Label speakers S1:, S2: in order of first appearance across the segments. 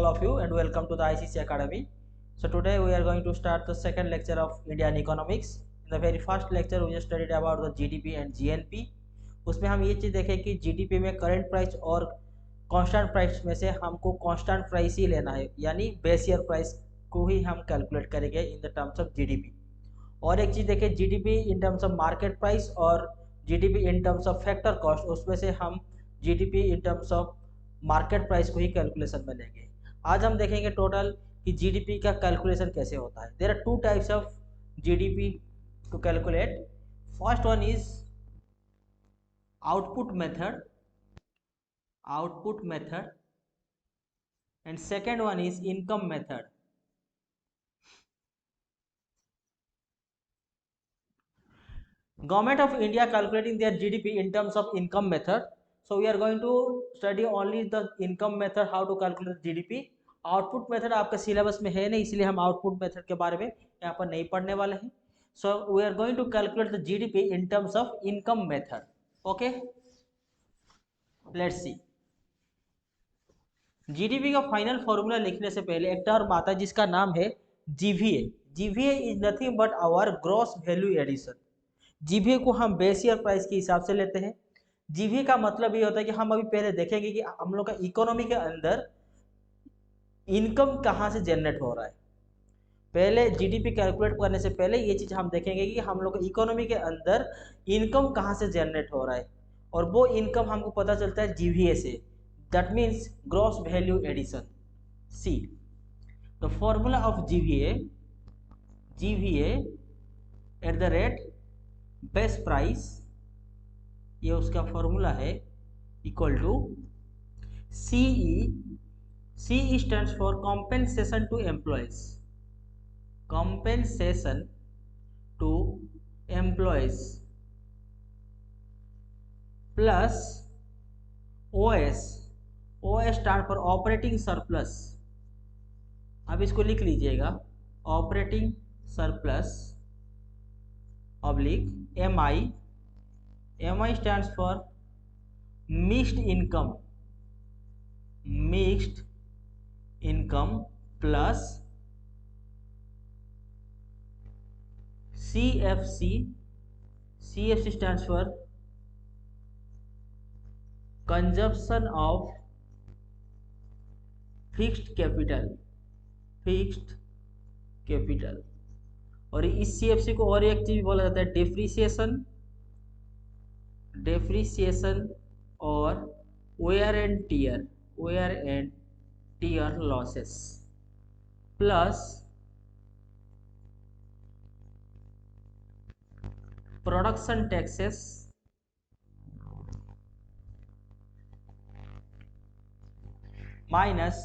S1: of you and welcome to the ICC Academy. So today we are going to start the second lecture of Indian economics. In the very first lecture we just studied about the GDP and GNP. उसमें हम ये चीज़ देखें कि GDP में current price और constant price में से हमको कांस्टेंट प्राइस ही लेना है, यानी बेस ईयर प्राइस को ही हम कैलकुलेट करेंगे in the terms of GDP. और एक चीज़ देखें GDP in terms of market price और GDP in terms of factor cost, उसमें से हम GDP in terms of market price को ही कैलकुलेशन में लेंगे. आज हम देखेंगे टोटल कि GDP का कैलकुलेशन कैसे होता है. There are two types of GDP to calculate. First one is output method and second one is income method. Government of India calculating their GDP in terms of income method. So we are going to study only the income method, how to calculate GDP. Output method आपका syllabus में है नहीं, इसलिए हम output method के बारे में यहाँ पर नहीं पढ़ने वाले हैं. So we are going to calculate the GDP in terms of income method. Okay, let's see. GDP का फाइनल फॉर्मूला लिखने से पहले एक टर्म आता है जिसका नाम है GVA. GVA is nothing but our gross value addition. GVA को हम बेस ईयर प्राइस के हिसाब से लेते हैं. GVA का मतलब ये होता है कि हम अभी पहले देखेंगे कि हम लोग का इकोनॉमी के अंदर इनकम कहाँ से जनरेट हो रहा है. पहले GDP कैलकुलेट करने से पहले ये चीज़ हम देखेंगे कि हम लोग इकोनॉमी के अंदर इनकम कहाँ से जनरेट हो रहा है, और वो इनकम हमको पता चलता है GVA से. That means gross value addition. See the formula of GVA at the rate best price, ये उसका फॉर्मूला है, equal to CE stands for compensation to employees. Compensation to employees plus OS stand for operating surplus. अब इसको लिख लीजिएगा, operating surplus oblique MI stands for mixed income plus CFC stands for consumption of fixed capital. और इस CFC को और एक चीज बोला जाता है डेप्रिसिएशन और wear and tear losses plus production taxes minus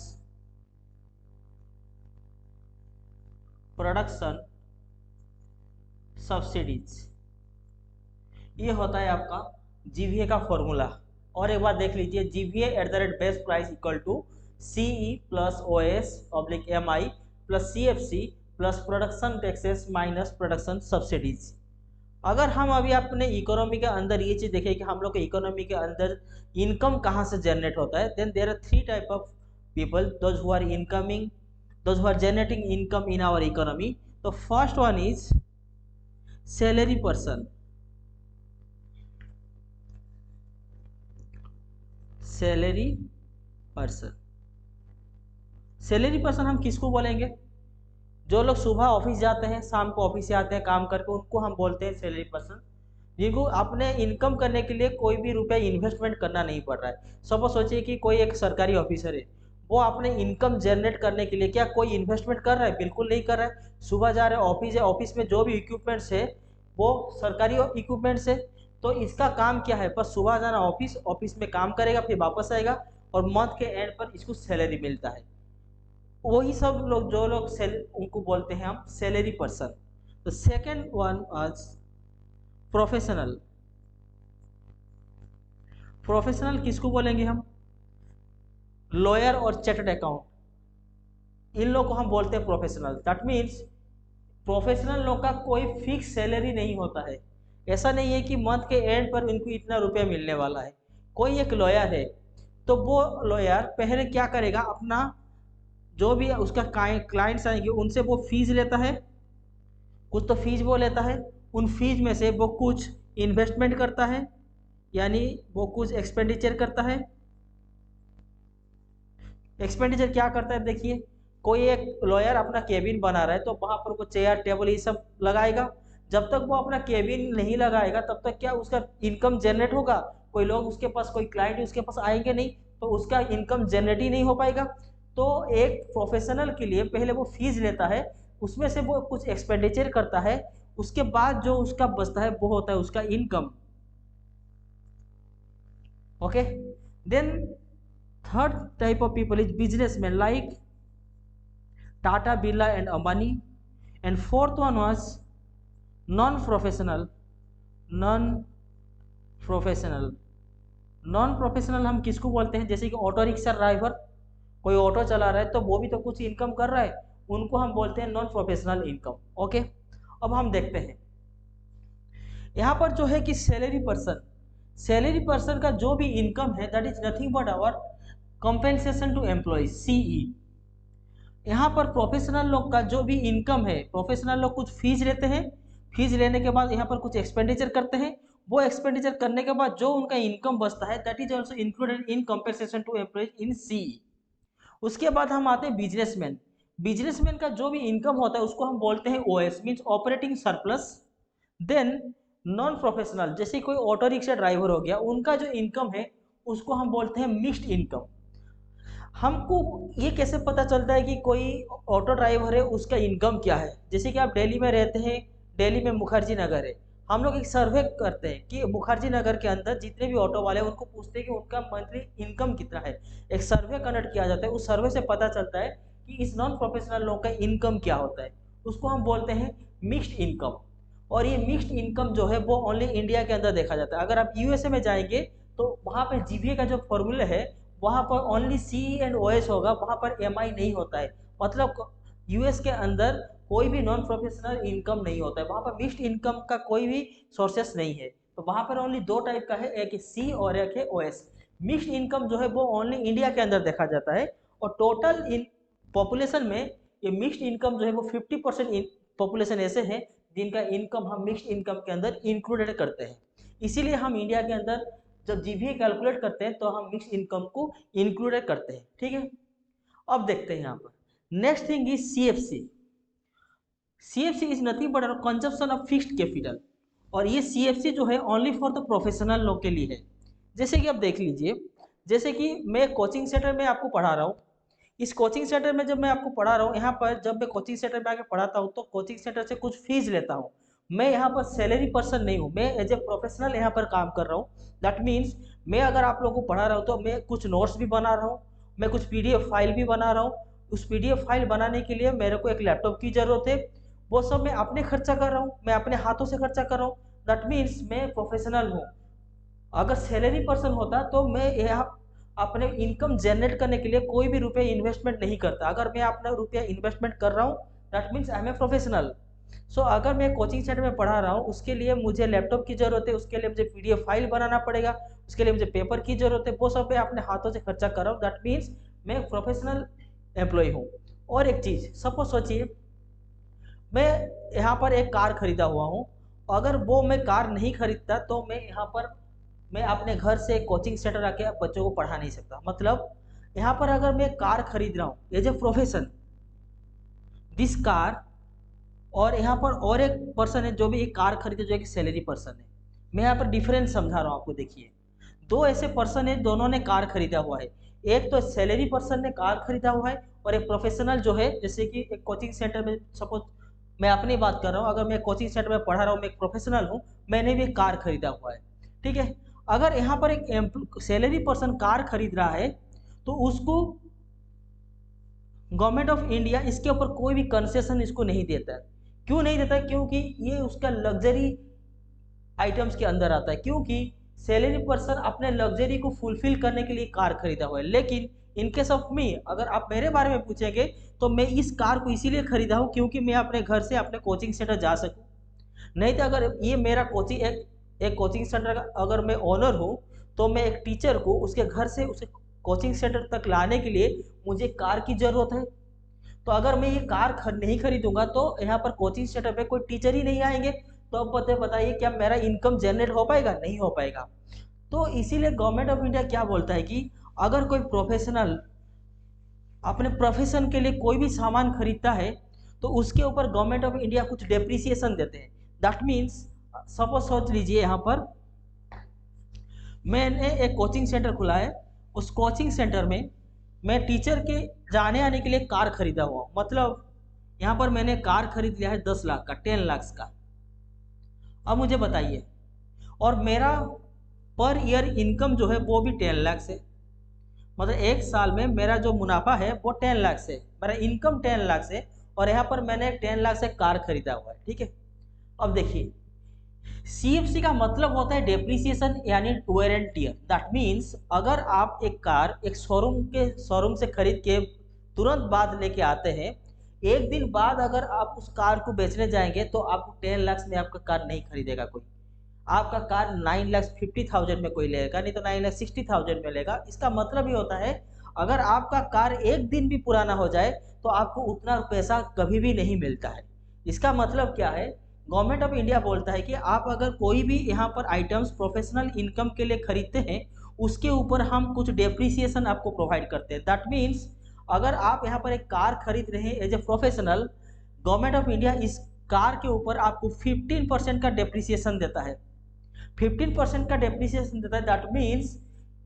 S1: production subsidies. ये होता है आपका GVA का फॉर्मूला. और एक बार देख लीजिए, GVA at the rate best price equal to CE plus OS oblique MI plus CFC plus production taxes minus production subsidies. अगर हम अभी अपने इकोनॉमी के अंदर ये चीज़ देखें कि हम लोग के इकोनॉमी के अंदर इनकम कहाँ से जनरेट होता है, then there are three type of people, those who are generating income in our economy. तो first one is salary person. Salary person हम किसको बोलेंगे? जो लोग सुबह ऑफिस जाते हैं, शाम को ऑफिस से आते हैं काम करके, उनको हम बोलते हैं सैलरी पर्सन, जिनको अपने इनकम करने के लिए कोई भी रुपया इन्वेस्टमेंट करना नहीं पड़ रहा है. सपोज सोचिए कि कोई एक सरकारी ऑफिसर है, वो अपने इनकम जनरेट करने के लिए क्या कोई इन्वेस्टमेंट कर रहा है? बिल्कुल नहीं कर रहा है. सुबह जा रहे हैं, ऑफिस है, ऑफिस में जो भी इक्विपमेंट्स है वो सरकारी इक्विपमेंट्स है. तो इसका काम क्या है? बस सुबह जाना ऑफिस में काम करेगा, फिर वापस आएगा और मंथ के एंड पर इसको सैलरी मिलता है. वही सब लोग जो लोग उनको बोलते हैं हम सैलरी पर्सन. तो सेकेंड वन आज प्रोफेशनल किसको बोलेंगे हम? लॉयर और चार्टर्ड अकाउंट, इन लोग को हम बोलते हैं प्रोफेशनल. दैट मीन्स प्रोफेशनल लोग का कोई फिक्स सैलरी नहीं होता है. ऐसा नहीं है कि मंथ के एंड पर इनको इतना रुपया मिलने वाला है. कोई एक लॉयर है, तो वो लॉयर पहले क्या करेगा, अपना जो भी उसका क्लाइंट्स आएंगे उनसे वो फीस लेता है, कुछ तो फीस वो लेता है, उन फीस में से वो कुछ इन्वेस्टमेंट करता है, यानी वो कुछ एक्सपेंडिचर करता है। एक्सपेंडिचर क्या करता है, देखिए कोई एक लॉयर अपना केबिन बना रहा है तो वहां पर वो चेयर टेबल ये सब लगाएगा। जब तक वो अपना केबिन नहीं लगाएगा तब तक क्या उसका इनकम जनरेट होगा? कोई लोग उसके पास, कोई क्लाइंट उसके पास आएंगे नहीं, तो उसका इनकम जनरेट ही नहीं हो पाएगा। तो एक प्रोफेशनल के लिए पहले वो फीस लेता है, उसमें से वो कुछ एक्सपेंडिचर करता है, उसके बाद जो उसका बचता है वो होता है उसका income. Okay, then third type of people is businessmen like Tata, Birla and Ambani, and fourth one was non-professional. non-professional non-professional हम किसको बोलते हैं? जैसे कि ऑटो रिक्शा ड्राइवर, कोई ऑटो चला रहा है तो वो भी तो कुछ इनकम कर रहा है, उनको हम बोलते हैं नॉन प्रोफेशनल इनकम। ओके, अब हम देखते हैं यहाँ पर जो है कि सैलरी पर्सन का जो भी इनकम है that is nothing but our compensation to employ, CE. यहाँ पर प्रोफेशनल लोग का जो भी इनकम है, प्रोफेशनल लोग कुछ फीस लेते हैं, फीस लेने के बाद यहाँ पर कुछ एक्सपेंडिचर करते हैं, वो एक्सपेंडिचर करने के बाद जो उनका इनकम बचता है that is also included in compensation to employ in CE. उसके बाद हम आते हैं बिजनेसमैन। बिजनेसमैन का जो भी इनकम होता है उसको हम बोलते हैं OS, means operating surplus. Then non professional, जैसे कोई ऑटो रिक्शा ड्राइवर हो गया, उनका जो इनकम है उसको हम बोलते हैं मिक्स्ड इनकम। हमको ये कैसे पता चलता है कि कोई ऑटो ड्राइवर है उसका इनकम क्या है? जैसे कि आप दिल्ली में रहते हैं, दिल्ली में मुखर्जी नगर है, हम लोग एक सर्वे करते हैं कि मुखर्जी नगर के अंदर जितने भी ऑटो वाले हैं उनको पूछते हैं कि उनका मंथली इनकम कितना है। एक सर्वे कंडक्ट किया जाता है, उस सर्वे से पता चलता है कि इस नॉन प्रोफेशनल लोग का इनकम क्या होता है, उसको हम बोलते हैं मिक्स्ड इनकम। और ये मिक्स्ड इनकम जो है वो ओनली इंडिया के अंदर देखा जाता है। अगर आप यूएसए में जाएंगे तो वहाँ पे जीबीए का जो फॉर्मूला है वहाँ पर ओनली सी एंड ओएस होगा, वहाँ पर एमआई नहीं होता है। मतलब यूएस के अंदर कोई भी नॉन प्रोफेशनल इनकम नहीं होता है, वहाँ पर मिक्स्ड इनकम का कोई भी सोर्सेस नहीं है। तो वहाँ पर ओनली दो टाइप का है, एक सी और एक है ओएस। मिक्स्ड इनकम जो है वो ओनली इंडिया के अंदर देखा जाता है। और टोटल इन पॉपुलेशन में ये मिक्स्ड इनकम जो है वो 50% पॉपुलेशन ऐसे हैं जिनका इनकम हम मिक्स्ड इनकम के अंदर इंक्लूडेड करते हैं। इसीलिए हम इंडिया के अंदर जब जीबीए कैलकुलेट करते हैं तो हम मिक्स इनकम को इंक्लूडेड करते हैं। ठीक है, अब देखते हैं यहाँ पर next thing is CFC. CFC is nothing but consumption of fixed capital. और ये सीएफसी जो है ओनली फॉर द प्रोफेशनल लोग के लिए है। जैसे कि आप देख लीजिए, जैसे कि मैं कोचिंग सेंटर में आपको पढ़ा रहा हूँ, इस कोचिंग सेंटर में जब मैं आपको पढ़ा रहा हूँ, यहाँ पर जब मैं कोचिंग सेंटर में आके पढ़ाता हूँ तो कोचिंग सेंटर से कुछ फीस लेता हूँ। मैं यहाँ पर सैलरी पर्सन नहीं हूँ, मैं एज ए प्रोफेशनल यहाँ पर काम कर रहा हूँ। दैट मीन्स मैं अगर आप लोगों को पढ़ा रहा हूँ तो मैं कुछ नोट्स भी बना रहा हूँ, मैं कुछ पीडीएफ फाइल भी बना रहा हूँ। उस पीडीएफ फाइल बनाने के लिए मेरे को एक लैपटॉप की ज़रूरत है, वो सब मैं अपने खर्चा कर रहा हूँ, मैं अपने हाथों से खर्चा कर रहा हूँ। दैट मीन्स मैं प्रोफेशनल हूँ। अगर सैलरी पर्सन होता तो मैं यहाँ अपने इनकम जनरेट करने के लिए कोई भी रुपया इन्वेस्टमेंट नहीं करता। अगर मैं अपना रुपया इन्वेस्टमेंट कर रहा हूँ that means I am a professional. So अगर मैं कोचिंग सेंटर में पढ़ा रहा हूँ उसके लिए मुझे लैपटॉप की ज़रूरत है, उसके लिए मुझे पीडीएफ फाइल बनाना पड़ेगा, उसके लिए मुझे पेपर की ज़रूरत है, वो सब मैं अपने हाथों से खर्चा कर रहा हूँ। दैट मीन्स मैं प्रोफेशनल एम्प्लॉय हूँ। और एक चीज़ सपोज सोचिए, मैं यहाँ पर एक कार खरीदा हुआ हूँ, अगर वो मैं कार नहीं खरीदता तो मैं यहाँ पर मैं अपने घर से कोचिंग सेंटर आके बच्चों को पढ़ा नहीं सकता। मतलब यहाँ पर अगर मैं कार खरीद रहा हूँ as a profession this car, और यहाँ पर और एक पर्सन है जो भी एक कार खरीदे जो एक सैलरी पर्सन है। मैं यहाँ पर डिफरेंस समझा रहा हूँ आपको। देखिए दो ऐसे पर्सन है, दोनों ने कार खरीदा हुआ है। एक तो सैलरी पर्सन ने कार खरीदा हुआ है और एक प्रोफेशनल जो है, जैसे कि एक कोचिंग सेंटर में सपोज मैं अपनी बात कर रहा हूँ, अगर मैं कोचिंग सेंटर में पढ़ा रहा हूँ, मैं एक प्रोफेशनल हूँ, मैंने भी कार खरीदा हुआ है। ठीक है, अगर यहाँ पर एक सैलरी पर्सन कार खरीद रहा है तो उसको गवर्नमेंट ऑफ इंडिया इसके ऊपर कोई भी कंसेशन इसको नहीं देता है। क्यों नहीं देता है? क्योंकि ये उसका लग्जरी आइटम्स के अंदर आता है, क्योंकि सैलरी पर्सन अपने लग्जरी को फुलफिल करने के लिए कार खरीदा हुआ है। लेकिन इन केस ऑफ मी, अगर आप मेरे बारे में पूछेंगे तो मैं इस कार को इसीलिए खरीदा हूँ क्योंकि मैं अपने घर से अपने कोचिंग सेंटर जा सकूँ। नहीं तो अगर ये मेरा कोचिंग एक कोचिंग सेंटर का अगर मैं ओनर हूँ तो मैं एक टीचर को उसके घर से उसे कोचिंग सेंटर तक लाने के लिए मुझे कार की ज़रूरत है। तो अगर मैं ये कार नहीं खरीदूंगा तो यहाँ पर कोचिंग सेंटर पे कोई टीचर ही नहीं आएंगे, तो अब बताइए क्या मेरा इनकम जनरेट हो पाएगा? नहीं हो पाएगा। तो इसीलिए गवर्नमेंट ऑफ इंडिया क्या बोलता है कि अगर कोई प्रोफेशनल अपने प्रोफेशन के लिए कोई भी सामान खरीदता है तो उसके ऊपर गवर्नमेंट ऑफ इंडिया कुछ डेप्रिसिएशन देते हैं। दैट मीन्स सपोज सोच लीजिए यहाँ पर मैंने एक कोचिंग सेंटर खुला है, उस कोचिंग सेंटर में मैं टीचर के जाने आने के लिए कार खरीदा हुआ, मतलब यहाँ पर मैंने कार खरीद लिया है 10 लाख का, 10 लाख का। अब मुझे बताइए, और मेरा पर ईयर इनकम जो है वो भी 10 लाख से, मतलब एक साल में मेरा जो मुनाफा है वो 10 लाख से, मेरा इनकम 10 लाख से, और यहाँ पर मैंने 10 लाख से कार खरीदा हुआ है। ठीक है, अब देखिए सीएफसी का मतलब होता है डेप्रिसिएशन यानी wear and tear. That means अगर आप एक कार एक शोरूम से खरीद के तुरंत बाद लेके आते हैं, एक दिन बाद अगर आप उस कार को बेचने जाएंगे तो आपको 10 लाख में आपका कार नहीं खरीदेगा कोई, आपका कार 9,50,000 में कोई लेगा, नहीं तो 9,60,000 में लेगा। इसका मतलब ये होता है अगर आपका कार एक दिन भी पुराना हो जाए तो आपको उतना पैसा कभी भी नहीं मिलता है। इसका मतलब क्या है, गवर्नमेंट ऑफ इंडिया बोलता है कि आप अगर कोई भी यहाँ पर आइटम्स प्रोफेशनल इनकम के लिए खरीदते हैं उसके ऊपर हम कुछ डेप्रिसिएशन आपको प्रोवाइड करते हैं। दैट मीन्स अगर आप यहाँ पर एक कार खरीद रहे हैं as a professional, government of India इस कार के ऊपर आपको 15% का डेप्रिसिएशन देता है, 15% का डेप्रिसिएशन देता है। That means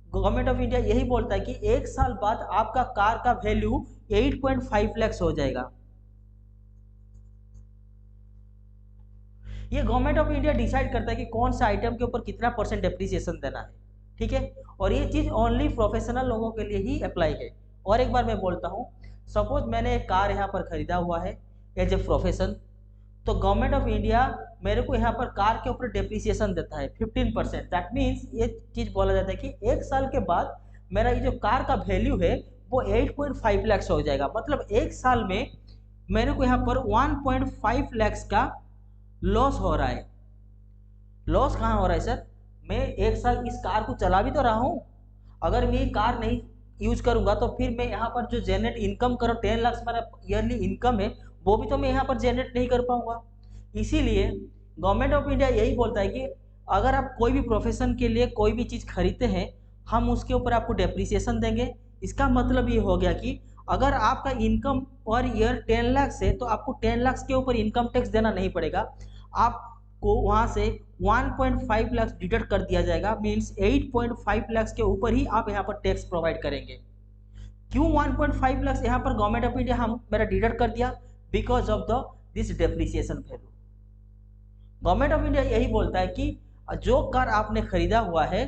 S1: government of India यही बोलता है कि एक साल बाद आपका कार का वैल्यू 8.5 लाख हो जाएगा। ये गवर्नमेंट ऑफ इंडिया डिसाइड करता है कि कौन सा आइटम के ऊपर कितना परसेंट डेप्रिसिएशन देना है। ठीक है, और ये चीज ओनली प्रोफेशनल लोगों के लिए ही अप्लाई है। और एक बार मैं बोलता हूँ, सपोज मैंने एक कार यहाँ पर खरीदा हुआ है एज ए प्रोफेशन, तो गवर्नमेंट ऑफ इंडिया मेरे को यहाँ पर कार के ऊपर डेप्रिसिएशन देता है 15%। दैट मीन्स ये चीज बोला जाता है कि एक साल के बाद मेरा ये जो कार का वैल्यू है वो 8.5 लाख हो जाएगा। मतलब एक साल में मेरे को यहाँ पर 1.5 लाख का लॉस हो रहा है। लॉस कहाँ हो रहा है सर? मैं एक साल इस कार को चला भी तो रहा हूँ, अगर मैं ये कार नहीं यूज करूंगा तो फिर मैं यहाँ पर जो जनरेट इनकम करो 10 लाख मेरा ईयरली इनकम है वो भी तो मैं यहाँ पर जनरेट नहीं कर पाऊंगा। इसीलिए गवर्नमेंट ऑफ इंडिया यही बोलता है कि अगर आप कोई भी प्रोफेशन के लिए कोई भी चीज़ खरीदते हैं हम उसके ऊपर आपको डेप्रिसिएशन देंगे। इसका मतलब ये हो गया कि अगर आपका इनकम पर ईयर 10 लाख से, तो आपको 10 लाख के ऊपर इनकम टैक्स देना नहीं पड़ेगा, आपको वहाँ से 1.5 लाख डिडक्ट कर दिया जाएगा। मीन्स 8.5 लाख के ऊपर ही आप यहाँ पर टैक्स प्रोवाइड करेंगे। क्यों 1.5 लाख यहाँ पर गवर्नमेंट ऑफ इंडिया हम मेरा डिडक्ट कर दिया? Because of the this depreciation value. Government of India यही बोलता है कि जो कार आपने खरीदा हुआ है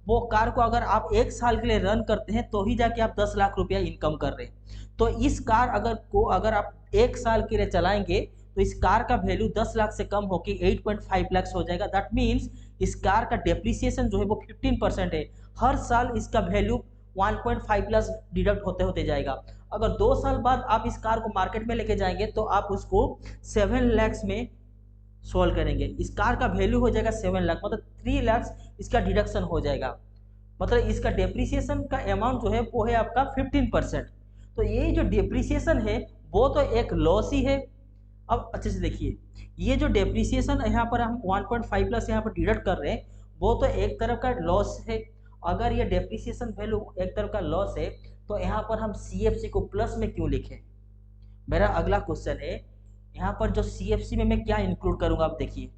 S1: वो कार को अगर आप एक साल के लिए रन करते हैं तो ही जाके आप 10 लाख रुपया इनकम कर रहे हैं। तो इस कार अगर आप एक साल के लिए चलाएंगे तो इस कार का वैल्यू 10 लाख से कम होकर 8.5 लाख हो जाएगा। दैट मीन्स इस कार का डेप्रिसिएशन जो है वो 15% है। हर साल इसका वैल्यू 1.5 लाख डिडक्ट होते होते जाएगा। अगर 2 साल बाद आप इस कार को मार्केट में लेके जाएंगे तो आप उसको 7 लाख में सोल्व करेंगे। इस कार का वैल्यू हो जाएगा 7 लाख, मतलब 3 लाख इसका डिडक्शन हो जाएगा। मतलब इसका डेप्रिसिएशन का अमाउंट जो है वो है आपका 15%। तो ये जो डेप्रिसिएशन है वो तो एक लॉस ही है। अब अच्छे से देखिए, ये जो डेप्रिसिएशन यहाँ पर हम 1.5 लाख यहाँ पर डिडक्ट कर रहे हैं वो तो एक तरफ का लॉस है। अगर ये डेप्रिसिएशन वैल्यू एक तरफ का लॉस है तो यहाँ पर हम सीएफसी को प्लस में क्यों लिखें? मेरा अगला क्वेश्चन है, यहाँ पर जो सीएफसी में मैं क्या इंक्लूड करूँगा? आप देखिए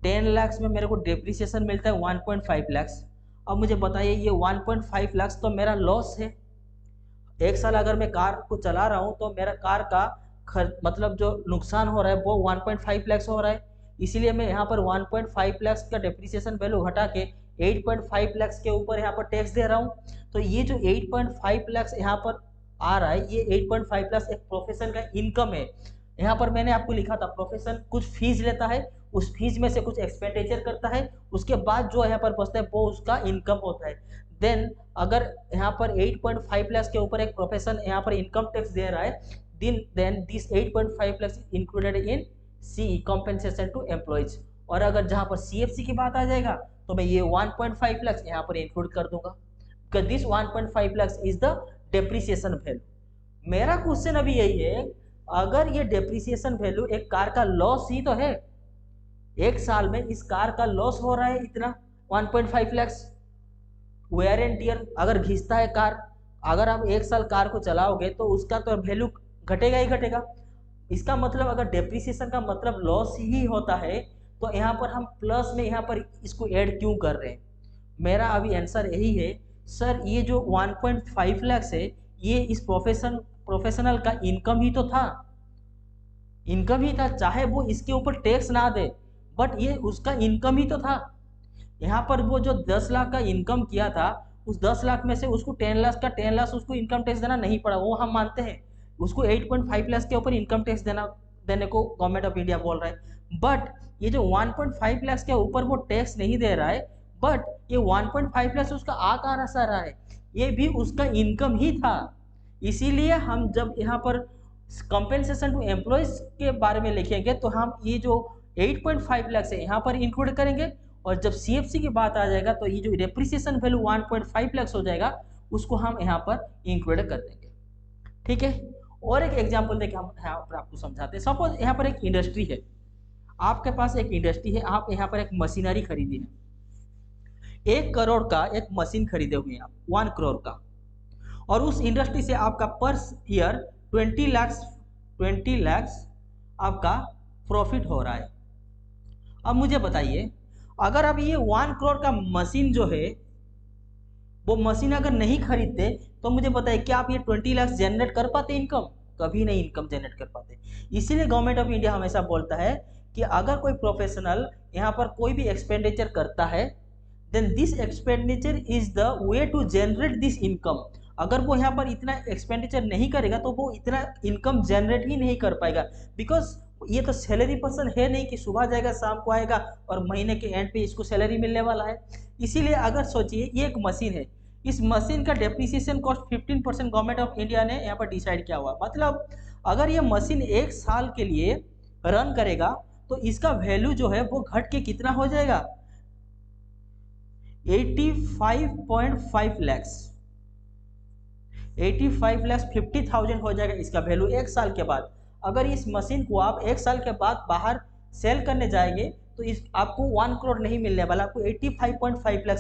S1: 10 लाख में मेरे को डेप्रिसिएशन मिलता है 1.5 लाख। अब मुझे बताइए ये 1.5 लाख तो मेरा लॉस है। एक साल अगर मैं कार को चला रहा हूँ तो मेरा कार का मतलब जो नुकसान हो रहा है वो 1.5 लाख हो रहा है। इसीलिए मैं यहाँ पर 1.5 लाख का डेप्रिसिएशन वैल्यू हटा के 8.5 लाख के ऊपर यहाँ पर टैक्स दे रहा हूँ। तो ये जो 8.5 लाख यहाँ पर आ रहा है, ये 8.5 लाख एक प्रोफेशन का इनकम है। यहाँ पर मैंने आपको लिखा था प्रोफेशन कुछ फीस लेता है, उस फीस में से कुछ एक्सपेंडिचर करता है, उसके बाद जो यहाँ पर बचता है वो उसका इनकम होता है। देन अगर यहाँ पर 8.5 लाख के ऊपर एक प्रोफेशन यहाँ पर इनकम टैक्स दे रहा है, then this 8.5 lakh included in C compensation to employees. और अगर जहाँ पर सीएफसी की बात आ जाएगा तो मैं ये 1.5 लाख यहाँ पर इंक्लूड कर दूंगा, because this 1.5 lakh is the depreciation value. मेरा क्वेश्चन अभी यही है, अगर ये डेप्रिसिएशन वैल्यू एक कार का लॉस ही तो है, एक साल में इस कार का लॉस हो रहा है इतना 1.5 लाख। वेयर एंड टियर अगर घिसता है कार, अगर आप एक साल कार को चलाओगे तो उसका तो वैल्यू घटेगा ही घटेगा। इसका मतलब अगर डेप्रिसिएशन का मतलब लॉस ही होता है तो यहाँ पर हम प्लस में यहाँ पर इसको ऐड क्यों कर रहे हैं? मेरा अभी आंसर यही है सर, ये जो 1.5 लाख है ये इस प्रोफेशनल का इनकम ही तो था, इनकम ही था, चाहे वो इसके ऊपर टैक्स ना दे बट ये उसका इनकम ही तो था। यहाँ पर वो जो 10 लाख का इनकम किया था उस 10 लाख में से उसको 10 लाख का 10 लाख उसको इनकम टैक्स देना नहीं पड़ा, वो हम मानते हैं। उसको 8.5 लाख के ऊपर इनकम टैक्स देने को गवर्नमेंट ऑफ इंडिया बोल रहा है, बट ये जो 1.5 लाख के ऊपर वो टैक्स नहीं दे रहा है, बट ये 1.5 लाख उसका आ कहाँ रहा रहा है, ये भी उसका इनकम ही था। इसीलिए हम जब यहाँ पर कंपेंसेशन टू एम्प्लॉयज के बारे में लिखेंगे तो हम ये जो 8.5 लाख है यहाँ पर इंक्लूड करेंगे, और जब सीएफसी की बात आ जाएगा तो ये जो डेप्रिसिएशन वैल्यू 1.5 लाख हो जाएगा उसको हम यहाँ पर इंक्लूड कर देंगे। ठीक है, और एक एग्जांपल देके हम यहाँ पर आपको समझाते हैं। सपोज यहाँ पर एक इंडस्ट्री है, आपके पास एक इंडस्ट्री है, आप यहाँ पर एक मशीनरी खरीदी है, 1 करोड़ का एक मशीन खरीदे हुए हैं आप, 1 करोड़ का, और उस इंडस्ट्री से आपका पर ईयर 20 लाख आपका प्रॉफिट हो रहा है। अब मुझे बताइए, अगर आप ये 1 करोड़ का मशीन जो है वो मशीन अगर नहीं खरीदते तो मुझे बताइए क्या आप ये 20 लाख जनरेट कर पाते इनकम? कभी नहीं इनकम जनरेट कर पाते। इसीलिए गवर्नमेंट ऑफ इंडिया हमेशा बोलता है कि अगर कोई प्रोफेशनल यहाँ पर कोई भी एक्सपेंडिचर करता है then this expenditure is the way to generate this income. अगर वो यहाँ पर इतना एक्सपेंडिचर नहीं करेगा तो वो इतना इनकम जनरेट ही नहीं कर पाएगा, बिकॉज ये तो सैलरी पर्सन है नहीं कि सुबह जाएगा शाम को आएगा और महीने के एंड पे इसको सैलरी मिलने वाला है। इसीलिए अगर सोचिए ये एक मशीन है, इस मशीन का depreciation cost 15% government of India ने यहाँ पर डिसाइड किया हुआ। मतलब अगर ये मशीन 1 साल के लिए रन करेगा तो इसका वैल्यू जो है वो घट के कितना हो जाएगा? 85.5 लाख, 85 लाख 50,000 हो जाएगा इसका वैल्यू 1 साल के बाद। अगर इस मशीन को आप 1 साल के बाद बाहर सेल करने जाएंगे तो इस आपको 1 करोड़ नहीं मिलने वाला, आपको 85.5 लाख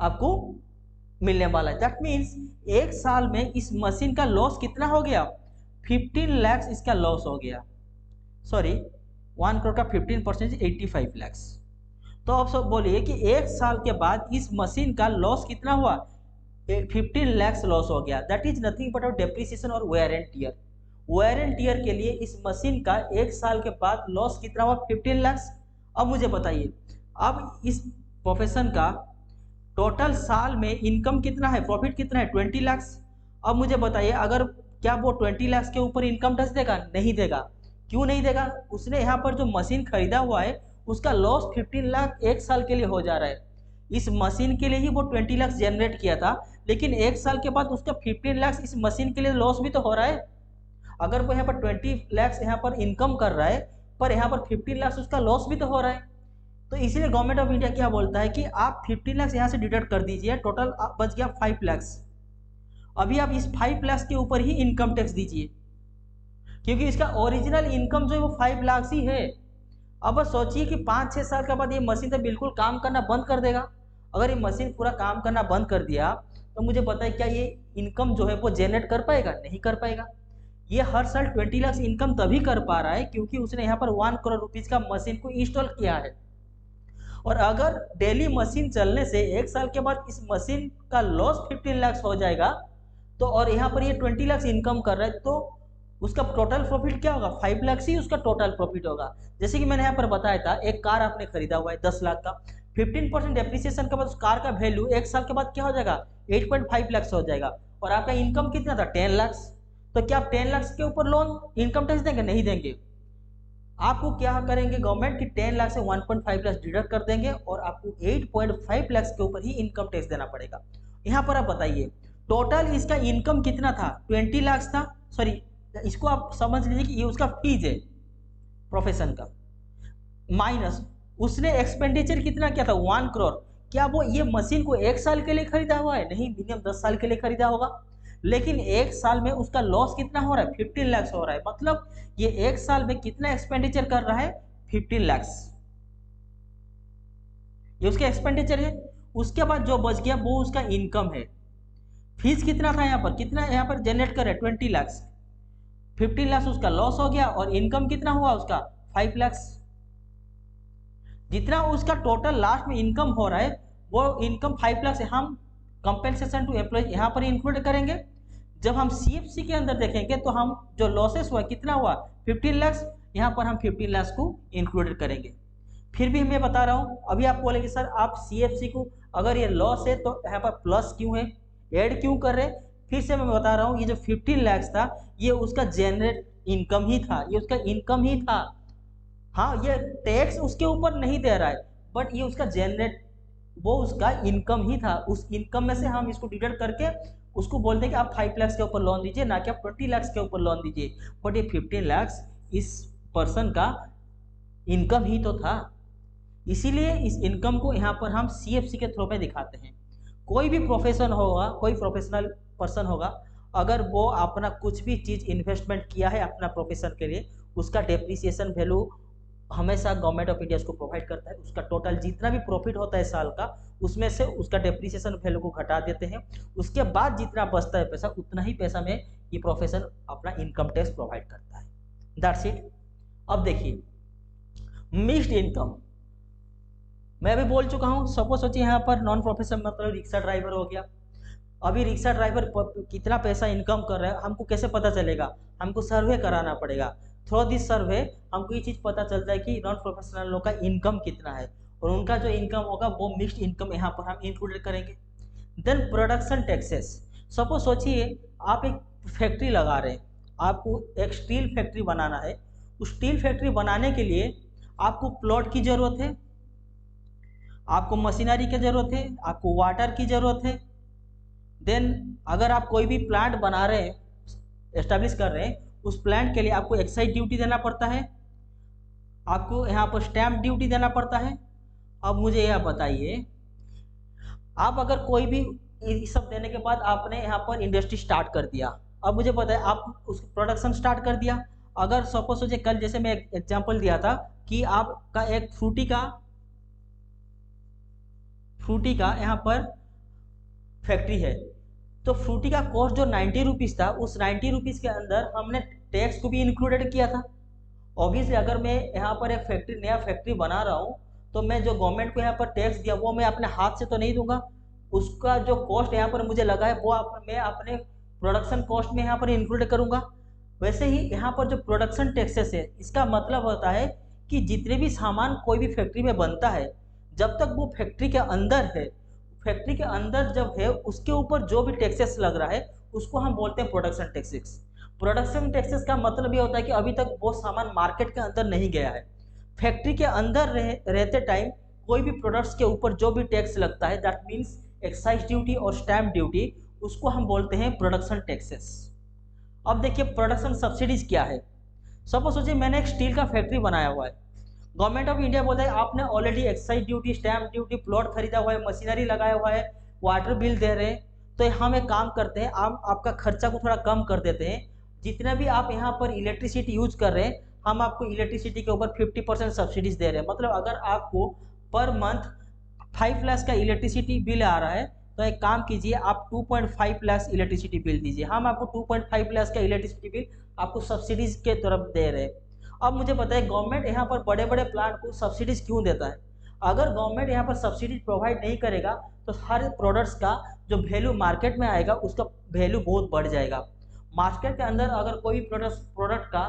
S1: आपको मिलने वाला है। दैट मीन्स 1 साल में इस मशीन का लॉस कितना हो गया? 15 लाख इसका लॉस हो गया। सॉरी, 1 करोड़ का 15% 85 लाख। तो अब सब बोलिए कि 1 साल के बाद इस मशीन का लॉस कितना हुआ? 15 लाख लॉस हो गया। That is nothing but depreciation और wear and tear. Wear and tear के लिए इस मशीन का 1 साल के बाद लॉस कितना हुआ? 15 लाख। अब मुझे बताइए, अब इस प्रोफेशन का टोटल साल में इनकम कितना है, प्रॉफिट कितना है? 20 लाख। अब मुझे बताइए, अगर क्या वो 20 लाख के ऊपर इनकम टैक्स देगा? नहीं देगा। क्यों नहीं देगा? उसने यहाँ पर जो मशीन खरीदा हुआ है उसका लॉस 15 लाख 1 साल के लिए हो जा रहा है। इस मशीन के लिए ही वो 20 लाख जनरेट किया था, लेकिन 1 साल के बाद उसका 15 लाख इस मशीन के लिए लॉस भी तो हो रहा है। अगर वो यहाँ पर 20 लाख यहाँ पर इनकम कर रहा है पर यहाँ पर 15 लाख उसका लॉस भी तो हो रहा है। तो इसीलिए गवर्नमेंट ऑफ इंडिया क्या बोलता है कि आप 15 लाख यहाँ से डिडक्ट कर दीजिए, टोटल बच गया 5 लाख। अभी आप इस 5 लाख के ऊपर ही इनकम टैक्स दीजिए, क्योंकि इसका ओरिजिनल इनकम जो है वो 5 लाख ही है। अब बस सोचिए कि 5-6 साल के बाद ये मशीन तो बिल्कुल काम करना बंद कर देगा। अगर ये मशीन पूरा काम करना बंद कर दिया तो मुझे पता है क्या ये इनकम जो है वो जनरेट कर पाएगा? नहीं कर पाएगा। ये हर साल 20 लाख इनकम तभी कर पा रहा है क्योंकि उसने यहाँ पर 1 करोड़ रुपीज का मशीन को इंस्टॉल किया है। और अगर डेली मशीन चलने से 1 साल के बाद इस मशीन का लॉस 15 लाख हो जाएगा तो और यहाँ पर ये 20 लाख इनकम कर रहा है तो उसका टोटल प्रॉफिट क्या होगा? 5 लाख ही उसका टोटल प्रॉफिट होगा। जैसे कि मैंने यहाँ पर बताया था, एक कार आपने खरीदा हुआ है 10 लाख का, 15% डेप्रिसिएशन के बाद उस कार का वैल्यू 1 साल के बाद क्या हो जाएगा? 8.5 लाख हो जाएगा। और आपका इनकम कितना था? 10 लाख। तो क्या आप 10 लाख के ऊपर लोन इनकम टैक्स देंगे? नहीं देंगे। आपको क्या करेंगे गवर्नमेंट की 10 लाख से 1.5 लाख डिडक्ट कर देंगे और आपको 8.5 लाख के ऊपर ही इनकम टैक्स देना पड़ेगा। यहाँ पर आप बताइए टोटल इसका इनकम कितना था? 20 लाख था। सॉरी, इसको आप समझ लीजिए कि ये उसका फीस है प्रोफेशन का, माइनस उसने एक्सपेंडिचर कितना किया था? 1 करोड़। क्या वो ये मशीन को 1 साल के लिए खरीदा हुआ है? नहीं, मिनिमम 10 साल के लिए खरीदा होगा। लेकिन एक साल में उसका लॉस कितना हो रहा है, 15 लाख हो रहा है। मतलब ये एक साल में कितना एक्सपेंडिचर कर रहा है, 15 लाख, ये उसका एक्सपेंडिचर है। उसके बाद जो बच गया वो उसका इनकम है। फीस कितना था यहाँ पर, कितना यहाँ पर जनरेट कर रहे हैं, 20 लाख। 15 लाख उसका लॉस हो गया और इनकम कितना हुआ उसका, 5 लाख। जितना उसका टोटल लास्ट में इनकम हो रहा है वो इनकम 5 लाख से हम कंपेंसेशन टू एम्प्लॉय यहाँ पर इंक्लूड करेंगे। जब हम सीएफसी के अंदर देखेंगे तो हम जो लॉसेस हुआ कितना हुआ, 15 लाख, यहाँ पर हम 15 लाख को इंक्लूड करेंगे। फिर भी मैं बता रहा हूँ, अभी आप बोलेंगे सर आप सीएफसी को अगर ये लॉस है तो यहाँ पर प्लस क्यों है, ऐड क्यों कर रहे। फिर से मैं बता रहा हूँ, ये जो 15 लाख था ये उसका जनरेट इनकम ही था, ये उसका इनकम ही था। हाँ, ये टैक्स उसके ऊपर नहीं दे रहा है, बट ये उसका जनरेट, वो उसका इनकम ही था। उस इनकम में से हम इसको डिडक्ट करके उसको बोलते हैं कि आप 5 लाख के ऊपर लोन दीजिए, ना कि आप 20 लाख के ऊपर लोन दीजिए। बट ये 15 लाख इस पर्सन का इनकम ही तो था, इसीलिए इस इनकम को यहाँ पर हम सीएफसी के थ्रू में दिखाते हैं। कोई भी प्रोफेशन होगा, कोई प्रोफेशनल पर्सन होगा, अगर वो अपना कुछ भी चीज़ इन्वेस्टमेंट किया है अपना प्रोफेशन के लिए, उसका डेप्रिसिएशन वैल्यू हमेशा गवर्नमेंट ऑफ इंडिया उसको प्रोवाइड करता है। उसका टोटल जितना भी प्रॉफिट होता है साल का, उसमें से उसका डेप्रिसिएशन वैल्यू को घटा देते हैं। उसके बाद जितना बचता है पैसा, उतना ही पैसा में ये प्रोफेशन अपना इनकम टैक्स प्रोवाइड करता है। That's it. अब देखिए मिक्स्ड इनकम, मैं भी बोल चुका हूँ। सपोज सोचिए यहाँ पर नॉन प्रोफेशनल मतलब रिक्शा ड्राइवर हो गया। अभी रिक्शा ड्राइवर कितना पैसा इनकम कर रहा है हमको कैसे पता चलेगा, हमको सर्वे कराना पड़ेगा। थ्रू दिस सर्वे हमको ये चीज़ पता चलता है कि नॉन प्रोफेशनल लोग का इनकम कितना है, और उनका जो इनकम होगा वो मिक्स्ड इनकम यहाँ पर हम इंक्लूड करेंगे। देन प्रोडक्शन टैक्सेस, सपोज सोचिए आप एक फैक्ट्री लगा रहे हैं, आपको एक स्टील फैक्ट्री बनाना है। उस स्टील फैक्ट्री बनाने के लिए आपको प्लॉट की ज़रूरत है, आपको मशीनरी की ज़रूरत है, आपको वाटर की ज़रूरत है। देन अगर आप कोई भी प्लांट बना रहे हैं, एस्टेब्लिश कर रहे हैं, उस प्लांट के लिए आपको एक्साइज ड्यूटी देना पड़ता है, आपको यहाँ पर स्टैम्प ड्यूटी देना पड़ता है। अब मुझे यह बताइए, आप अगर कोई भी ये सब देने के बाद आपने यहाँ पर इंडस्ट्री स्टार्ट कर दिया, अब मुझे पता है आप उस प्रोडक्शन स्टार्ट कर दिया। अगर सपोज सोचिए कल जैसे मैं एक एग्जाम्पल दिया था कि आपका एक फ्रूटी का यहाँ पर फैक्ट्री है, तो फ्रूटी का कॉस्ट जो 90 रुपीज़ था, उस 90 रुपीज़ के अंदर हमने टैक्स को भी इंक्लूडेड किया था। ऑब्वियसली अगर मैं यहाँ पर एक फैक्ट्री, नया फैक्ट्री बना रहा हूँ, तो मैं जो गवर्नमेंट को यहाँ पर टैक्स दिया वो मैं अपने हाथ से तो नहीं दूंगा। उसका जो कॉस्ट यहाँ पर मुझे लगा है वो मैं अपने प्रोडक्शन कॉस्ट में यहाँ पर इंक्लूड करूँगा। वैसे ही यहाँ पर जो प्रोडक्शन टैक्सेस है, इसका मतलब होता है कि जितने भी सामान कोई भी फैक्ट्री में बनता है, जब तक वो फैक्ट्री के अंदर है, फैक्ट्री के अंदर जब है, उसके ऊपर जो भी टैक्सेस लग रहा है उसको हम बोलते हैं प्रोडक्शन टैक्सेस। प्रोडक्शन टैक्सेस का मतलब ये होता है कि अभी तक वो सामान मार्केट के अंदर नहीं गया है, फैक्ट्री के अंदर रहते टाइम कोई भी प्रोडक्ट्स के ऊपर जो भी टैक्स लगता है, दैट मीन्स एक्साइज ड्यूटी और स्टैम्प ड्यूटी, उसको हम बोलते हैं प्रोडक्शन टैक्सेस। अब देखिए प्रोडक्शन सब्सिडीज क्या है। सपोज सोचिए मैंने एक स्टील का फैक्ट्री बनाया हुआ है, गवर्नमेंट ऑफ इंडिया बोलता है आपने already excise duty, stamp duty, plot खरीदा हुआ है, मशीनरी लगाया हुआ है, वाटर बिल दे रहे हैं, तो हम एक काम करते हैं, आपका खर्चा को थोड़ा कम कर देते हैं। जितना भी आप यहाँ पर इलेक्ट्रिसिटी यूज कर रहे हैं, हम आपको इलेक्ट्रिसिटी के ऊपर 50% सब्सिडीज दे रहे हैं। मतलब अगर आपको पर मंथ 5 लाख का इलेक्ट्रिसिटी बिल आ रहा है, तो एक काम कीजिए, आप 2.5 लाख इलेक्ट्रिसिटी बिल दीजिए, हम आपको 2.5 लाख का इलेक्ट्रिसिटी बिल आपको सब्सिडीज के तरफ दे रहे हैं। अब मुझे पता है गवर्नमेंट यहाँ पर बड़े बड़े प्लांट को सब्सिडीज क्यों देता है। अगर गवर्नमेंट यहाँ पर सब्सिडीज प्रोवाइड नहीं करेगा तो हर प्रोडक्ट्स का जो वैल्यू मार्केट में आएगा उसका वैल्यू बहुत बढ़ जाएगा। मार्केट के अंदर अगर कोई प्रोडक्ट का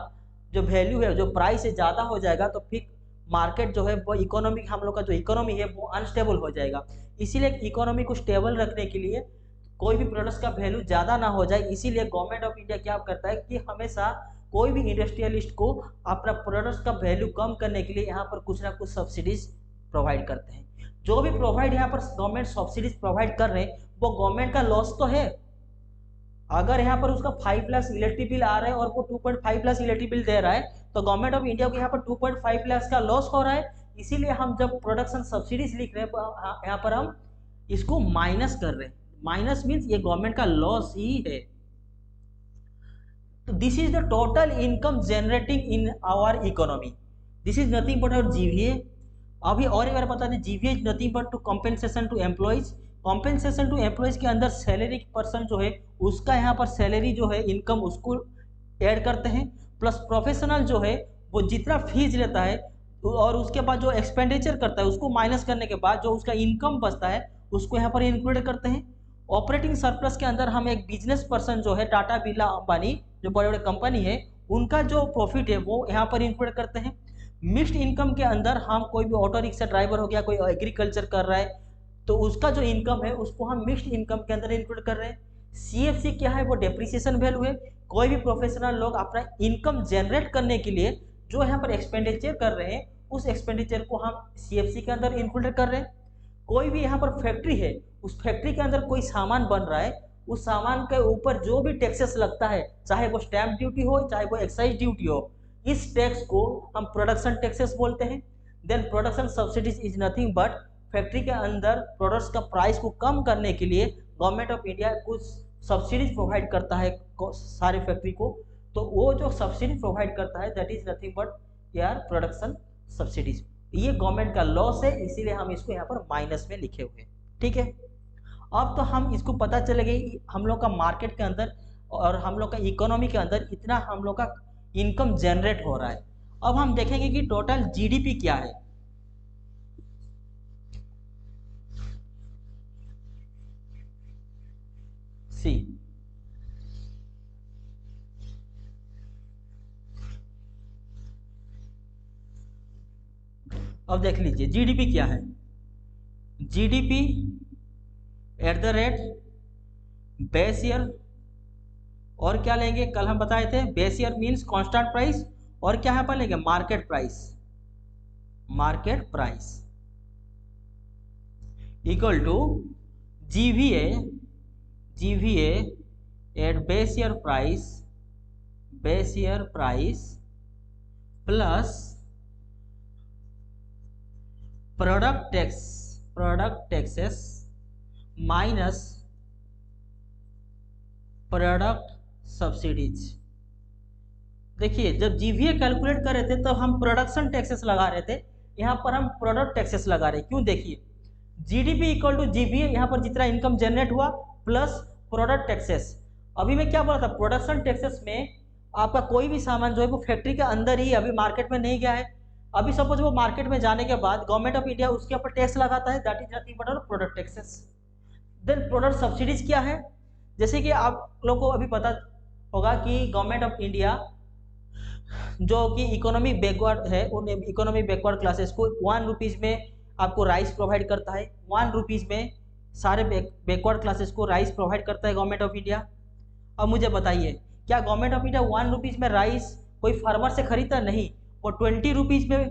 S1: जो वैल्यू है, जो प्राइस है, ज़्यादा हो जाएगा, तो फिर मार्केट जो है वो इकोनॉमी, हम लोग का जो इकोनॉमी है वो अनस्टेबल हो जाएगा। इसीलिए इकोनॉमी को स्टेबल रखने के लिए कोई भी प्रोडक्ट्स का वैल्यू ज़्यादा ना हो जाए, इसीलिए गवर्नमेंट ऑफ इंडिया क्या करता है कि हमेशा कोई भी इंडस्ट्रियलिस्ट को अपना प्रोडक्ट्स का वैल्यू कम करने के लिए यहाँ पर कुछ ना कुछ सब्सिडीज प्रोवाइड करते हैं। जो भी प्रोवाइड यहाँ पर गवर्नमेंट सब्सिडीज प्रोवाइड कर रहे हैं वो गवर्नमेंट का लॉस तो है। अगर यहाँ पर उसका 5 लाख इलेक्ट्रिक बिल आ रहा है और वो 2.5 लाख इलेक्ट्रिक बिल दे रहा है, तो गवर्नमेंट ऑफ इंडिया को यहाँ पर 2.5 लाख का लॉस हो रहा है। इसीलिए हम जब प्रोडक्शन सब्सिडीज लिख रहे हैं यहाँ पर हम इसको माइनस कर रहे हैं। माइनस मीन्स ये गवर्नमेंट का लॉस ही है। तो this is the total income generating in our economy, this is nothing but our GVA. अभी और एक बार बता दें, GVA is nothing but to compensation to employees. Compensation to employees के अंदर सैलरी पर्सन जो है उसका यहाँ पर सैलरी जो है इनकम उसको ऐड करते हैं, प्लस प्रोफेशनल जो है वो जितना फीस लेता है और उसके बाद जो एक्सपेंडिचर करता है उसको माइनस करने के बाद जो उसका इनकम बचता है उसको यहाँ पर इंक्लूड करते हैं। ऑपरेटिंग सरप्लस के अंदर हम एक बिजनेस पर्सन जो है टाटा बिरला अंबानी जो बड़े बड़े कंपनी है उनका जो प्रॉफिट है वो यहाँ पर इंक्लूड करते हैं। मिक्स्ड इनकम के अंदर हम कोई भी ऑटो रिक्शा ड्राइवर हो गया, कोई एग्रीकल्चर कर रहा है तो उसका जो इनकम है उसको हम मिक्स्ड इनकम के अंदर इंक्लूड कर रहे हैं। सीएफसी क्या है, वो डेप्रिसिएशन वैल्यू है। कोई भी प्रोफेशनल लोग अपना इनकम जनरेट करने के लिए जो यहाँ पर एक्सपेंडिचर कर रहे हैं उस एक्सपेंडिचर को हम सीएफसी के अंदर इंक्लूड कर रहे हैं। कोई भी यहाँ पर फैक्ट्री है, उस फैक्ट्री के अंदर कोई सामान बन रहा है, उस सामान के ऊपर जो भी टैक्सेस लगता है, चाहे वो स्टैंप ड्यूटी हो चाहे वो एक्साइज ड्यूटी हो, इस टैक्स को हम प्रोडक्शन टैक्सेस बोलते हैं। Then production subsidies is nothing but factory के अंदर प्रोडक्ट्स का प्राइस को कम करने के लिए गवर्नमेंट ऑफ इंडिया कुछ सब्सिडीज प्रोवाइड करता है सारे फैक्ट्री को, तो वो जो सब्सिडी प्रोवाइड करता है दैट इज नथिंग बट यार प्रोडक्शन सब्सिडीज। ये गवर्नमेंट का लॉस है, इसीलिए हम इसको यहाँ पर माइनस में लिखे हुए हैं। ठीक है, अब तो हम इसको पता चलेगा हम लोग का मार्केट के अंदर और हम लोग का इकोनॉमी के अंदर इतना हम लोग का इनकम जनरेट हो रहा है। अब हम देखेंगे कि टोटल जीडीपी क्या है। सी अब देख लीजिए जीडीपी क्या है। GDP at the rate base year, और क्या लेंगे कल हम बताए थे base year means constant price, और क्या यहाँ पर लेंगे market price, market price equal to GVA, GVA at base year price, base year price plus product tax, product taxes minus product subsidies. देखिए जब जीवीए कैलकुलेट कर रहे थे तब हम प्रोडक्शन टैक्सेस लगा रहे थे, यहाँ पर हम प्रोडक्ट टैक्सेस लगा रहे हैं। क्यों, देखिए जीडीपी इक्वल टू जीवीए, यहाँ पर जितना इनकम जनरेट हुआ प्लस प्रोडक्ट टैक्सेस। अभी मैं क्या बोला था, प्रोडक्शन टैक्सेस में आपका कोई भी सामान जो है वो फैक्ट्री के अंदर ही अभी मार्केट में नहीं गया है। अभी सपोज वो मार्केट में जाने के बाद गवर्नमेंट ऑफ इंडिया उसके ऊपर टैक्स लगाता है, that is nothing but product taxes. Then product subsidies क्या है, जैसे कि आप लोगों को अभी पता होगा कि गवर्नमेंट ऑफ इंडिया जो कि इकोनॉमी बैकवर्ड है उन इकोनॉमी बैकवर्ड क्लासेस को 1 रुपीज़ में आपको राइस प्रोवाइड करता है, 1 रुपीज़ में सारे बैकवर्ड क्लासेस को राइस प्रोवाइड करता है गवर्नमेंट ऑफ इंडिया। अब मुझे बताइए क्या गवर्नमेंट ऑफ इंडिया 1 रुपीज़ में राइस कोई फार्मर से खरीदता? नहीं, वो 20 रुपीज़ में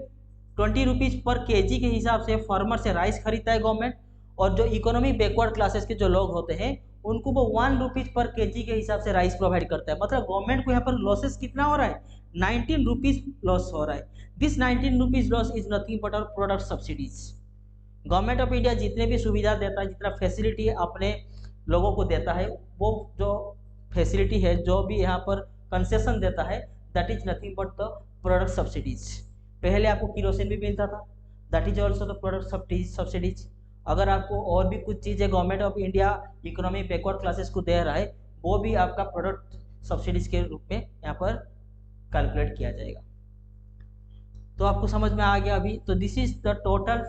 S1: 20 रुपीज़ पर केजी के हिसाब से फार्मर से राइस खरीदता है गवर्नमेंट। और जो इकोनॉमी बैकवर्ड क्लासेस के जो लोग होते हैं उनको वो 1 रुपीज़ पर केजी के हिसाब से राइस प्रोवाइड करता है। मतलब गवर्नमेंट को यहाँ पर लॉसेस कितना हो रहा है, 19 रुपीज़ लॉस हो रहा है। This 19 rupees loss is nothing but our product subsidies. Government of India जितने भी सुविधा देता है, जितना फैसिलिटी अपने लोगों को देता है, वो जो फैसिलिटी है जो भी यहाँ पर कंसेशन देता है that is nothing but the product subsidies. पहले आपको किरोसिन भी मिलता था, that is also the product subsidies. अगर आपको और भी कुछ चीज़ें government of India economy backward classes को दे रहा है वो भी आपका प्रोडक्ट सब्सिडीज के रूप में यहाँ पर कैलकुलेट किया जाएगा। तो आपको समझ में आ गया अभी। तो this is the total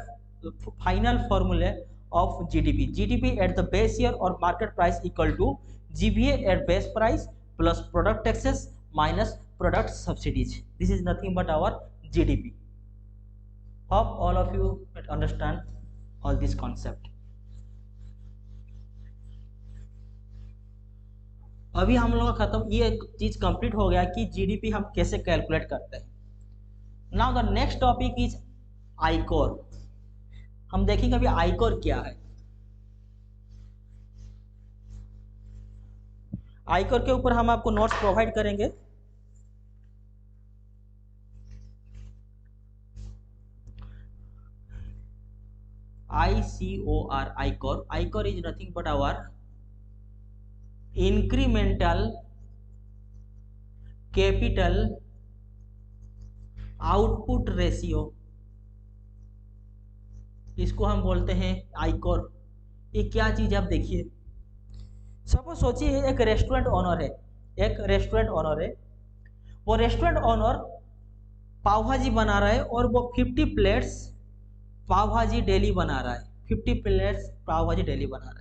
S1: final फॉर्मूले of GDP. GDP at the base year और market price equal to GVA at base price plus product taxes minus product subsidies. This is nothing but our GDP. Hope all of you understand all this concept। अभी हम लोग का खत्म, ये चीज complete हो गया कि जीडीपी हम कैसे कैलकुलेट करते हैं। Now the next topic is ICOR. हम देखेंगे अभी आईकोर क्या है। आईकोर के ऊपर हम आपको नोट्स प्रोवाइड करेंगे। ICOR, ICOR, ICOR is nothing but our incremental capital output ratio, इसको हम बोलते हैं आइकोर। ये क्या चीज आप देखिए, सपोज सोचिए एक रेस्टोरेंट ओनर है, एक रेस्टोरेंट ओनर है, वो रेस्टोरेंट ओनर पाव भाजी बना रहा है और वो 50 प्लेट्स पाव भाजी डेली बना रहा है, 50 प्लेट्स पाव भाजी डेली बना रहा है।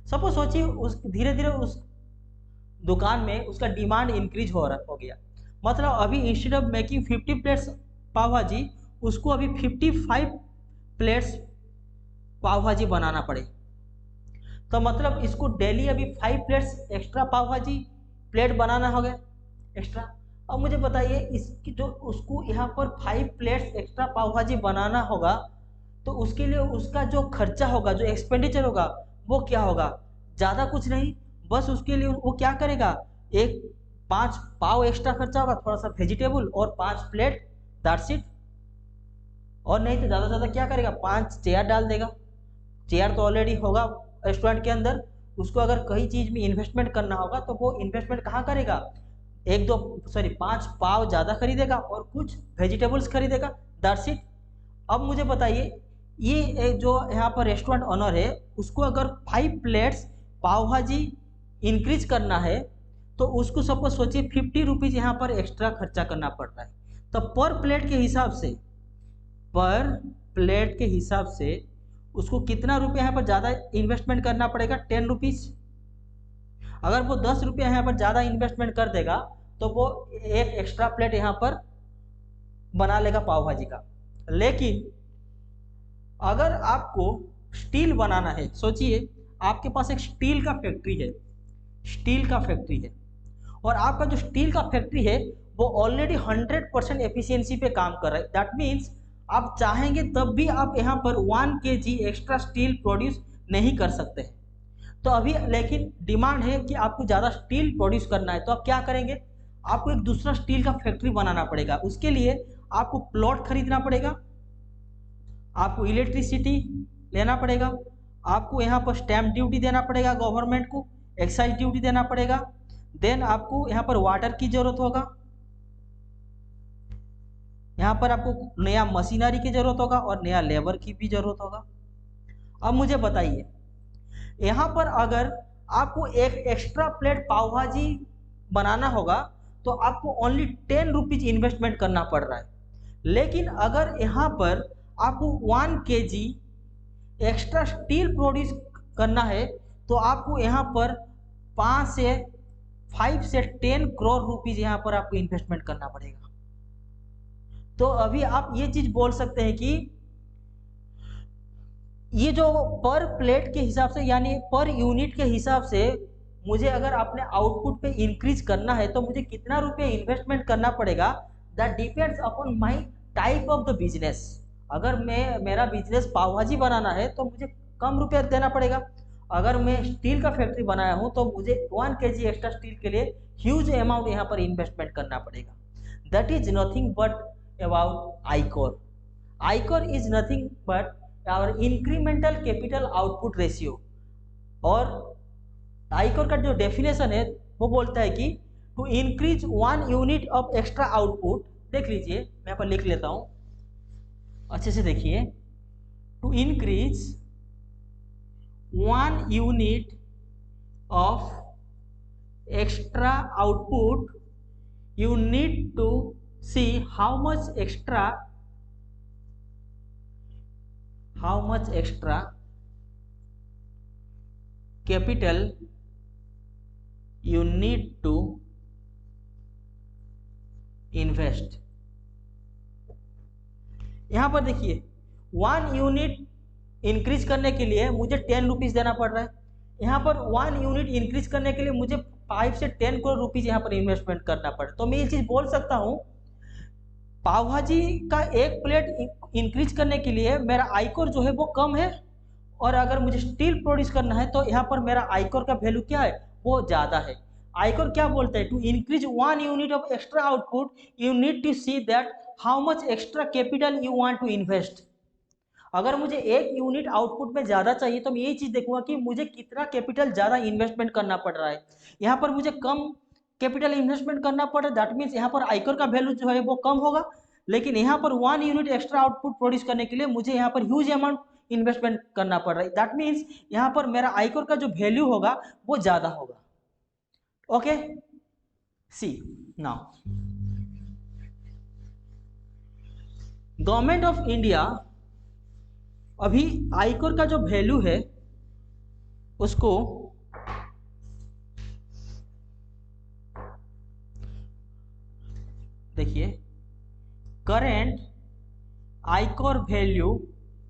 S1: सपोज सोचिए उस धीरे धीरे उस दुकान में उसका डिमांड इंक्रीज हो गया, मतलब अभी इंस्टेड ऑफ मेकिंग 50 प्लेट्स पाव भाजी, उसको अभी 55 प्लेट्स पाव भाजी बनाना पड़े, तो मतलब इसको डेली अभी 5 प्लेट्स एक्स्ट्रा पाव भाजी प्लेट बनाना हो गया एक्स्ट्रा। अब मुझे बताइए इसकी जो उसको यहाँ पर 5 प्लेट्स एक्स्ट्रा पाव भाजी बनाना होगा, तो उसके लिए उसका जो खर्चा होगा, जो एक्सपेंडिचर होगा, वो क्या होगा? ज़्यादा कुछ नहीं, बस उसके लिए वो क्या करेगा, एक 5 पाव एक्स्ट्रा खर्चा होगा, थोड़ा सा वेजिटेबल और 5 प्लेट, दैट्स इट। और नहीं तो ज़्यादा से ज़्यादा क्या करेगा, 5 चेयर डाल देगा। चेयर तो ऑलरेडी होगा रेस्टोरेंट के अंदर, उसको अगर कहीं चीज़ में इन्वेस्टमेंट करना होगा तो वो इन्वेस्टमेंट कहाँ करेगा, 5 पाव ज़्यादा खरीदेगा और कुछ वेजिटेबल्स खरीदेगा, दैट्स इट। अब मुझे बताइए ये जो यहाँ पर रेस्टोरेंट ओनर है, उसको अगर 5 प्लेट्स पाव भाजी इंक्रीज करना है, तो उसको सपोज सोचिए 50 रुपीज़ यहाँ पर एक्स्ट्रा खर्चा करना पड़ रहा है, तो पर प्लेट के हिसाब से उसको कितना रुपया यहाँ पर ज़्यादा इन्वेस्टमेंट करना पड़ेगा, 10 रुपीज़। अगर वो 10 रुपया यहाँ पर ज़्यादा इन्वेस्टमेंट कर देगा तो वो एक एक्स्ट्रा प्लेट यहाँ पर बना लेगा पाव भाजी का। लेकिन अगर आपको स्टील बनाना है, सोचिए आपके पास एक स्टील का फैक्ट्री है, और आपका जो स्टील का फैक्ट्री है वो ऑलरेडी 100% एफिशिएंसी पे काम कर रहा है, दैट मीन्स आप चाहेंगे तब भी आप यहाँ पर 1 kg एक्स्ट्रा स्टील प्रोड्यूस नहीं कर सकते हैं। तो अभी लेकिन डिमांड है कि आपको ज़्यादा स्टील प्रोड्यूस करना है, तो आप क्या करेंगे, आपको एक दूसरा स्टील का फैक्ट्री बनाना पड़ेगा। उसके लिए आपको प्लॉट खरीदना पड़ेगा, आपको इलेक्ट्रिसिटी लेना पड़ेगा, आपको यहाँ पर स्टैम्प ड्यूटी देना पड़ेगा गवर्नमेंट को, एक्साइज ड्यूटी देना पड़ेगा, देन आपको यहाँ पर वाटर की जरूरत होगा, यहाँ पर आपको नया मशीनरी की जरूरत होगा और नया लेबर की भी जरूरत होगा। अब मुझे बताइए यहाँ पर अगर आपको एक एक्स्ट्रा प्लेट पाव भाजी बनाना होगा तो आपको ओनली 10 रुपीज इन्वेस्टमेंट करना पड़ रहा है, लेकिन अगर यहाँ पर आपको 1 kg एक्स्ट्रा स्टील प्रोड्यूस करना है तो आपको यहाँ पर 5 से 10 करोड़ रुपीज यहाँ पर आपको इन्वेस्टमेंट करना पड़ेगा। तो अभी आप ये चीज बोल सकते हैं कि ये जो पर प्लेट के हिसाब से यानी पर यूनिट के हिसाब से मुझे अगर अपने आउटपुट पे इंक्रीज करना है तो मुझे कितना रुपया इन्वेस्टमेंट करना पड़ेगा, that depends upon my type of the business. अगर मेरा बिजनेस पाव भाजी बनाना है तो मुझे कम रुपया देना पड़ेगा, अगर मैं स्टील का फैक्ट्री बनाया हूँ तो मुझे 1 kg एक्स्ट्रा स्टील के लिए ह्यूज अमाउंट यहाँ पर इन्वेस्टमेंट करना पड़ेगा। That is nothing but about ICOR. ICOR is nothing but our incremental capital output ratio। और ICOR का जो डेफिनेशन है वो बोलता है कि to increase 1 unit of extra output, देख लीजिए मैं यहाँ पर लिख लेता हूँ अच्छे से देखिए, to increase 1 unit of extra output you need to see how much extra capital you need to invest। यहां पर देखिए 1 यूनिट इंक्रीज करने के लिए मुझे 10 रुपीज देना पड़ रहा है, यहाँ पर 1 यूनिट इंक्रीज करने के लिए मुझे 5 से 10 करोड़ रुपीज यहाँ पर इन्वेस्टमेंट करना पड़े। तो मैं ये चीज बोल सकता हूँ पाव भाजी का एक प्लेट इंक्रीज करने के लिए मेरा आइकोर जो है वो कम है, और अगर मुझे स्टील प्रोड्यूस करना है तो यहाँ पर मेरा आइकोर का वैल्यू क्या है, वो ज़्यादा है। आइकोर क्या बोलता है, to increase 1 unit of extra output you need to see that how much extra capital you want to invest. अगर मुझे 1 यूनिट आउटपुट में ज़्यादा चाहिए तो मैं यही चीज़ देखूंगा कि मुझे कितना कैपिटल ज़्यादा इन्वेस्टमेंट करना पड़ रहा है। यहाँ पर मुझे कम कैपिटल इन्वेस्टमेंट करना पड़ रहा है, दैट मीन्स यहाँ पर आयकर का वैल्यू जो है वो कम होगा, लेकिन यहाँ पर 1 यूनिट एक्स्ट्रा आउटपुट प्रोड्यूस करने के लिए मुझे यहाँ पर ह्यूज अमाउंट इन्वेस्टमेंट करना पड़ रहा है, दैट मीन्स यहाँ पर मेरा आयकर का जो वैल्यू होगा वो ज़्यादा होगा। Okay, see now government of India अभी आयकर का जो वैल्यू है उसको देखिए, करेंट आयकर वैल्यू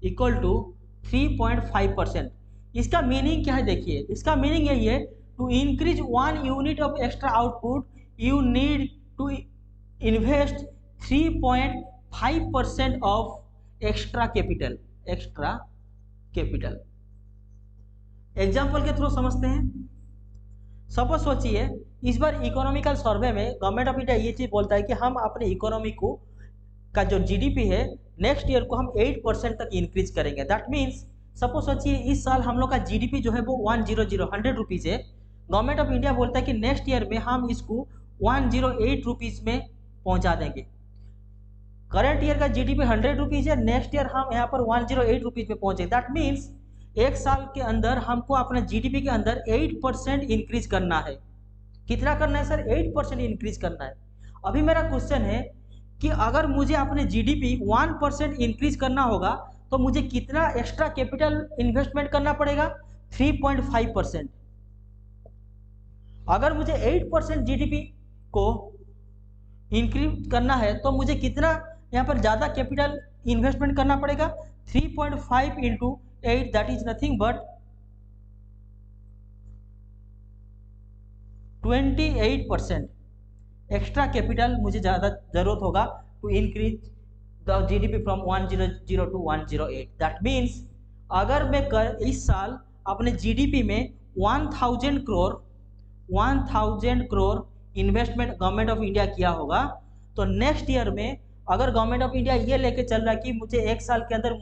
S1: इक्वल टू 3.5%। इसका मीनिंग क्या है? देखिए, इसका मीनिंग यही है, to increase 1 unit of extra output you need to invest 3.5% of extra capital. Example के थ्रू समझते हैं। सपोज सोचिए, इस बार इकोनॉमिकल सर्वे में गवर्नमेंट ऑफ इंडिया ये चीज बोलता है कि हम अपने इकोनॉमी को का जो जीडीपी है नेक्स्ट ईयर को हम 8% तक इंक्रीज करेंगे। दैट मीन्स सपोज सोचिए इस साल हम लोग का जीडीपी जो है वो 100 रुपीज़ है। गवर्नमेंट ऑफ इंडिया बोलता है कि नेक्स्ट ईयर में हम इसको 108 रुपीज़ में पहुंचा देंगे। करंट ईयर का जीडीपी 100 रुपीज़ है, नेक्स्ट ईयर हम यहाँ पर 108 रुपीज़ में पहुंचे। दैट मीन्स एक साल के अंदर हमको अपने जीडीपी के अंदर 8% इंक्रीज करना है। कितना करना है सर? 8% इंक्रीज करना है। अभी मेरा क्वेश्चन है कि अगर मुझे अपने जीडीपी 1% इंक्रीज करना होगा तो मुझे कितना एक्स्ट्रा कैपिटल इन्वेस्टमेंट करना पड़ेगा? 3.5%। अगर मुझे 8% जीडीपी को इंक्रीज करना है तो मुझे कितना यहाँ पर ज़्यादा कैपिटल इन्वेस्टमेंट करना पड़ेगा? 3.5 into 8, that is nothing but 28% extra capital मुझे ज़्यादा जरूरत होगा to increase the GDP from 100 to 108। That means अगर मैं इस साल अपने जीडीपी में 1000 crore investment government of India किया होगा, तो नेक्स्ट ईयर में अगर गवर्नमेंट ऑफ इंडिया ये लेके चल रहा है कि मुझे एक साल के अंदर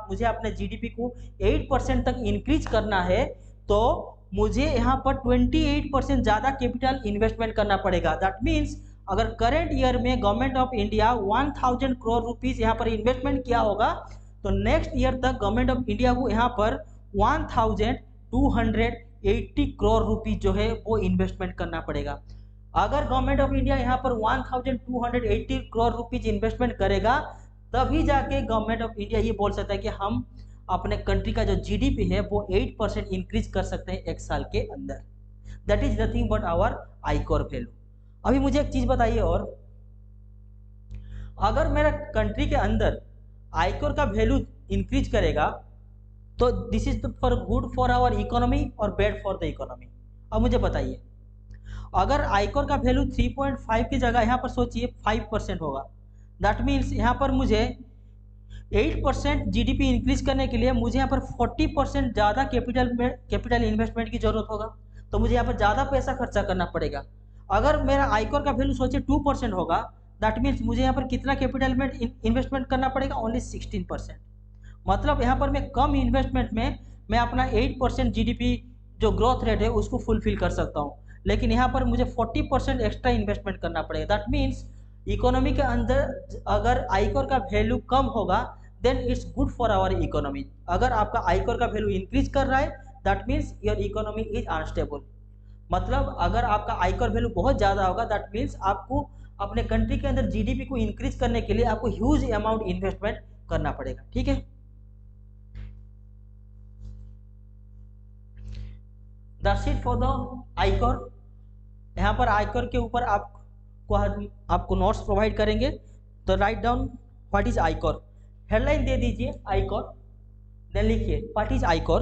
S1: मुझे अपने जीडीपी को 8% तक इंक्रीज करना है, तो मुझे यहाँ पर 28% ज़्यादा कैपिटल इन्वेस्टमेंट करना पड़ेगा। दैट मीन्स अगर करंट ईयर में government of India 1000 crore rupees यहाँ पर इन्वेस्टमेंट किया होगा, तो नेक्स्ट ईयर तक गवर्नमेंट ऑफ इंडिया को यहाँ पर 1280 करोड़ रुपीज़ जो है वो इन्वेस्टमेंट करना पड़ेगा। अगर गवर्नमेंट ऑफ इंडिया यहाँ पर 1280 करोड़ रुपीज़ इन्वेस्टमेंट करेगा, तभी जाके गवर्नमेंट ऑफ इंडिया ये बोल सकता है कि हम अपने कंट्री का जो जीडीपी है वो 8% इंक्रीज कर सकते हैं एक साल के अंदर। That is nothing but our आयकर वैल्यू। अभी मुझे एक चीज बताइए, और अगर मेरा कंट्री के अंदर आयकर का वैल्यू इंक्रीज करेगा तो this is for good for our economy और बैड फॉर द इकोनॉमी। अब मुझे बताइए, अगर आयकर का वैल्यू 3.5 की जगह यहाँ पर सोचिए 5% होगा, दैट मीन्स यहाँ पर मुझे 8% जीडीपी इंक्रीज करने के लिए मुझे यहाँ पर 40% ज़्यादा कैपिटल इन्वेस्टमेंट की जरूरत होगा, तो मुझे यहाँ पर ज़्यादा पैसा खर्चा करना पड़ेगा। अगर मेरा आयकर का वैल्यू सोचिए 2% होगा, दैट मीन्स मुझे यहाँ पर कितना कैपिटल इन्वेस्टमेंट करना पड़ेगा? ओनली 16%। मतलब यहाँ पर मैं कम इन्वेस्टमेंट में मैं अपना 8% जीडीपी जो ग्रोथ रेट है उसको फुलफिल कर सकता हूँ, लेकिन यहाँ पर मुझे 40% एक्स्ट्रा इन्वेस्टमेंट करना पड़ेगा। दैट मीन्स इकोनॉमी के अंदर अगर आयकर का वैल्यू कम होगा then it's good for our economy. अगर आपका आयकर का वैल्यू इंक्रीज कर रहा है that means your economy is unstable. मतलब अगर आपका आयकर वैल्यू बहुत ज़्यादा होगा दैट मीन्स आपको अपने कंट्री के अंदर जीडीपी को इंक्रीज करने के लिए आपको ह्यूज अमाउंट इन्वेस्टमेंट करना पड़ेगा। ठीक है, दैट्स इट फॉर द आयकर। यहाँ पर आयकर के ऊपर आपको नोट्स प्रोवाइड करेंगे, तो राइट डाउन व्हाट इज आयकर। हेडलाइन दे दीजिए आयकर, देन लिखिए व्हाट इज आयकर।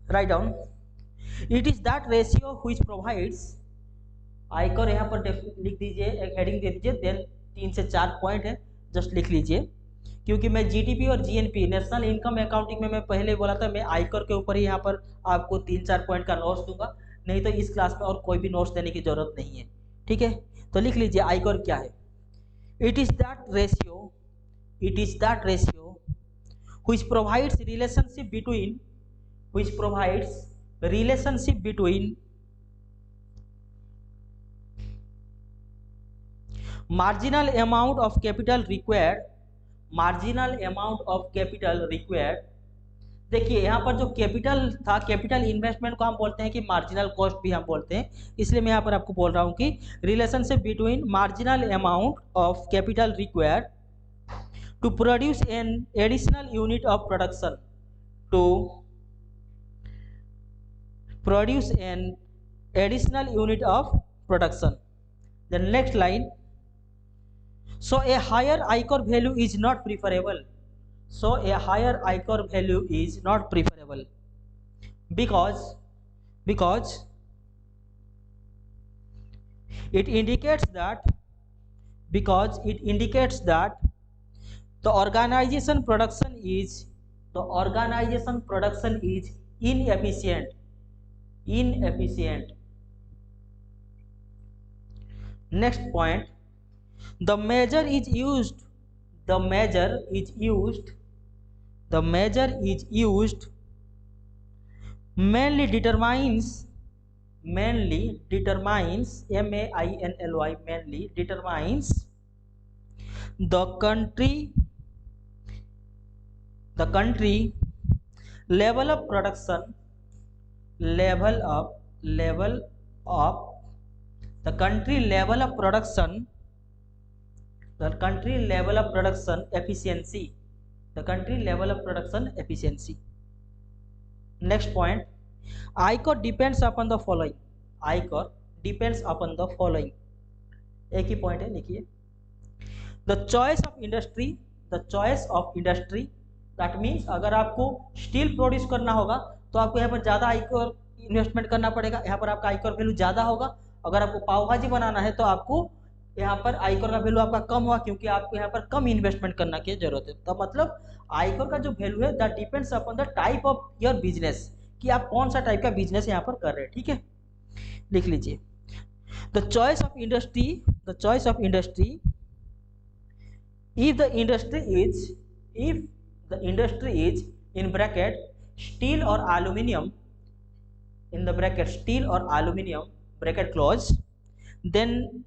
S1: Write down it is that ratio which provides. आयकर यहाँ पर लिख दीजिए, एक हेडिंग दे दीजिए, देन 3 से 4 पॉइंट है, जस्ट लिख लीजिए, क्योंकि मैं जीडीपी और जीएनपी नेशनल इनकम अकाउंटिंग में मैं पहले बोला था मैं आयकर के ऊपर ही यहाँ पर आपको 3-4 पॉइंट का नोट्स दूंगा, नहीं तो इस क्लास में और कोई भी नोट्स देने की जरूरत नहीं है। ठीक है, तो लिख लीजिए आयकर क्या है। It is that ratio which provides relationship between marginal amount of capital required, marginal amount of capital required। देखिए यहाँ पर जो कैपिटल था, कैपिटल इन्वेस्टमेंट को हम बोलते हैं कि मार्जिनल कॉस्ट भी हम बोलते हैं, इसलिए मैं यहाँ पर आपको बोल रहा हूँ कि relationship between marginal amount of capital required to produce an additional unit of production, to produce an additional unit of production. The next line, so a higher ICOR value is not preferable, so a higher ICOR value is not preferable because it indicates that the organization production is inefficient. Next point, the measure is used mainly determines mainly determines the country level of production the country level of production efficiency, the country level of production efficiency. Next point, ICOR depends upon the following, ICOR depends upon the following। एक ही point है, लिखिए, the choice of industry, that means अगर आपको steel produce करना होगा तो आपको यहाँ पर ज़्यादा आइकोर इन्वेस्टमेंट करना पड़ेगा, यहाँ पर आपका आइकोर वैल्यू ज़्यादा होगा। अगर आपको पाव भाजी बनाना है तो आपको यहाँ पर आइकोर का वैल्यू आपका कम हुआ, क्योंकि आपको यहाँ पर कम इन्वेस्टमेंट करना की जरूरत है। तो मतलब आइकोर का जो वैल्यू है that depends upon the type of your business, कि आप कौन सा टाइप का बिजनेस यहाँ पर कर रहे हैं। ठीक है, लिख लीजिए, the choice of industry if the industry is in bracket steel or aluminum, in the bracket steel or aluminum bracket close, then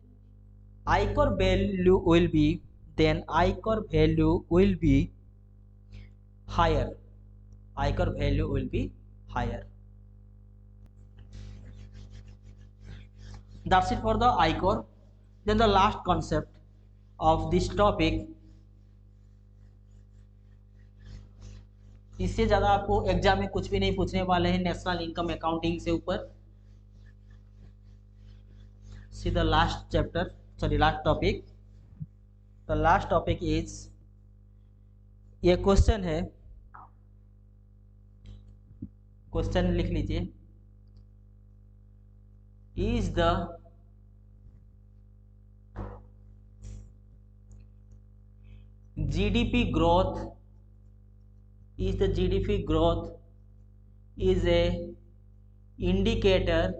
S1: ICOR value will be higher, ICOR value will be higher। That's it for the ICOR। Then the last concept of this topic, इससे ज़्यादा आपको exam में कुछ भी नहीं पूछने वाले हैं नेशनल इनकम अकाउंटिंग से ऊपर। See the last chapter, sorry last topic, the last topic is, ये क्वेश्चन है, क्वेश्चन लिख लीजिए, is the GDP growth is a indicator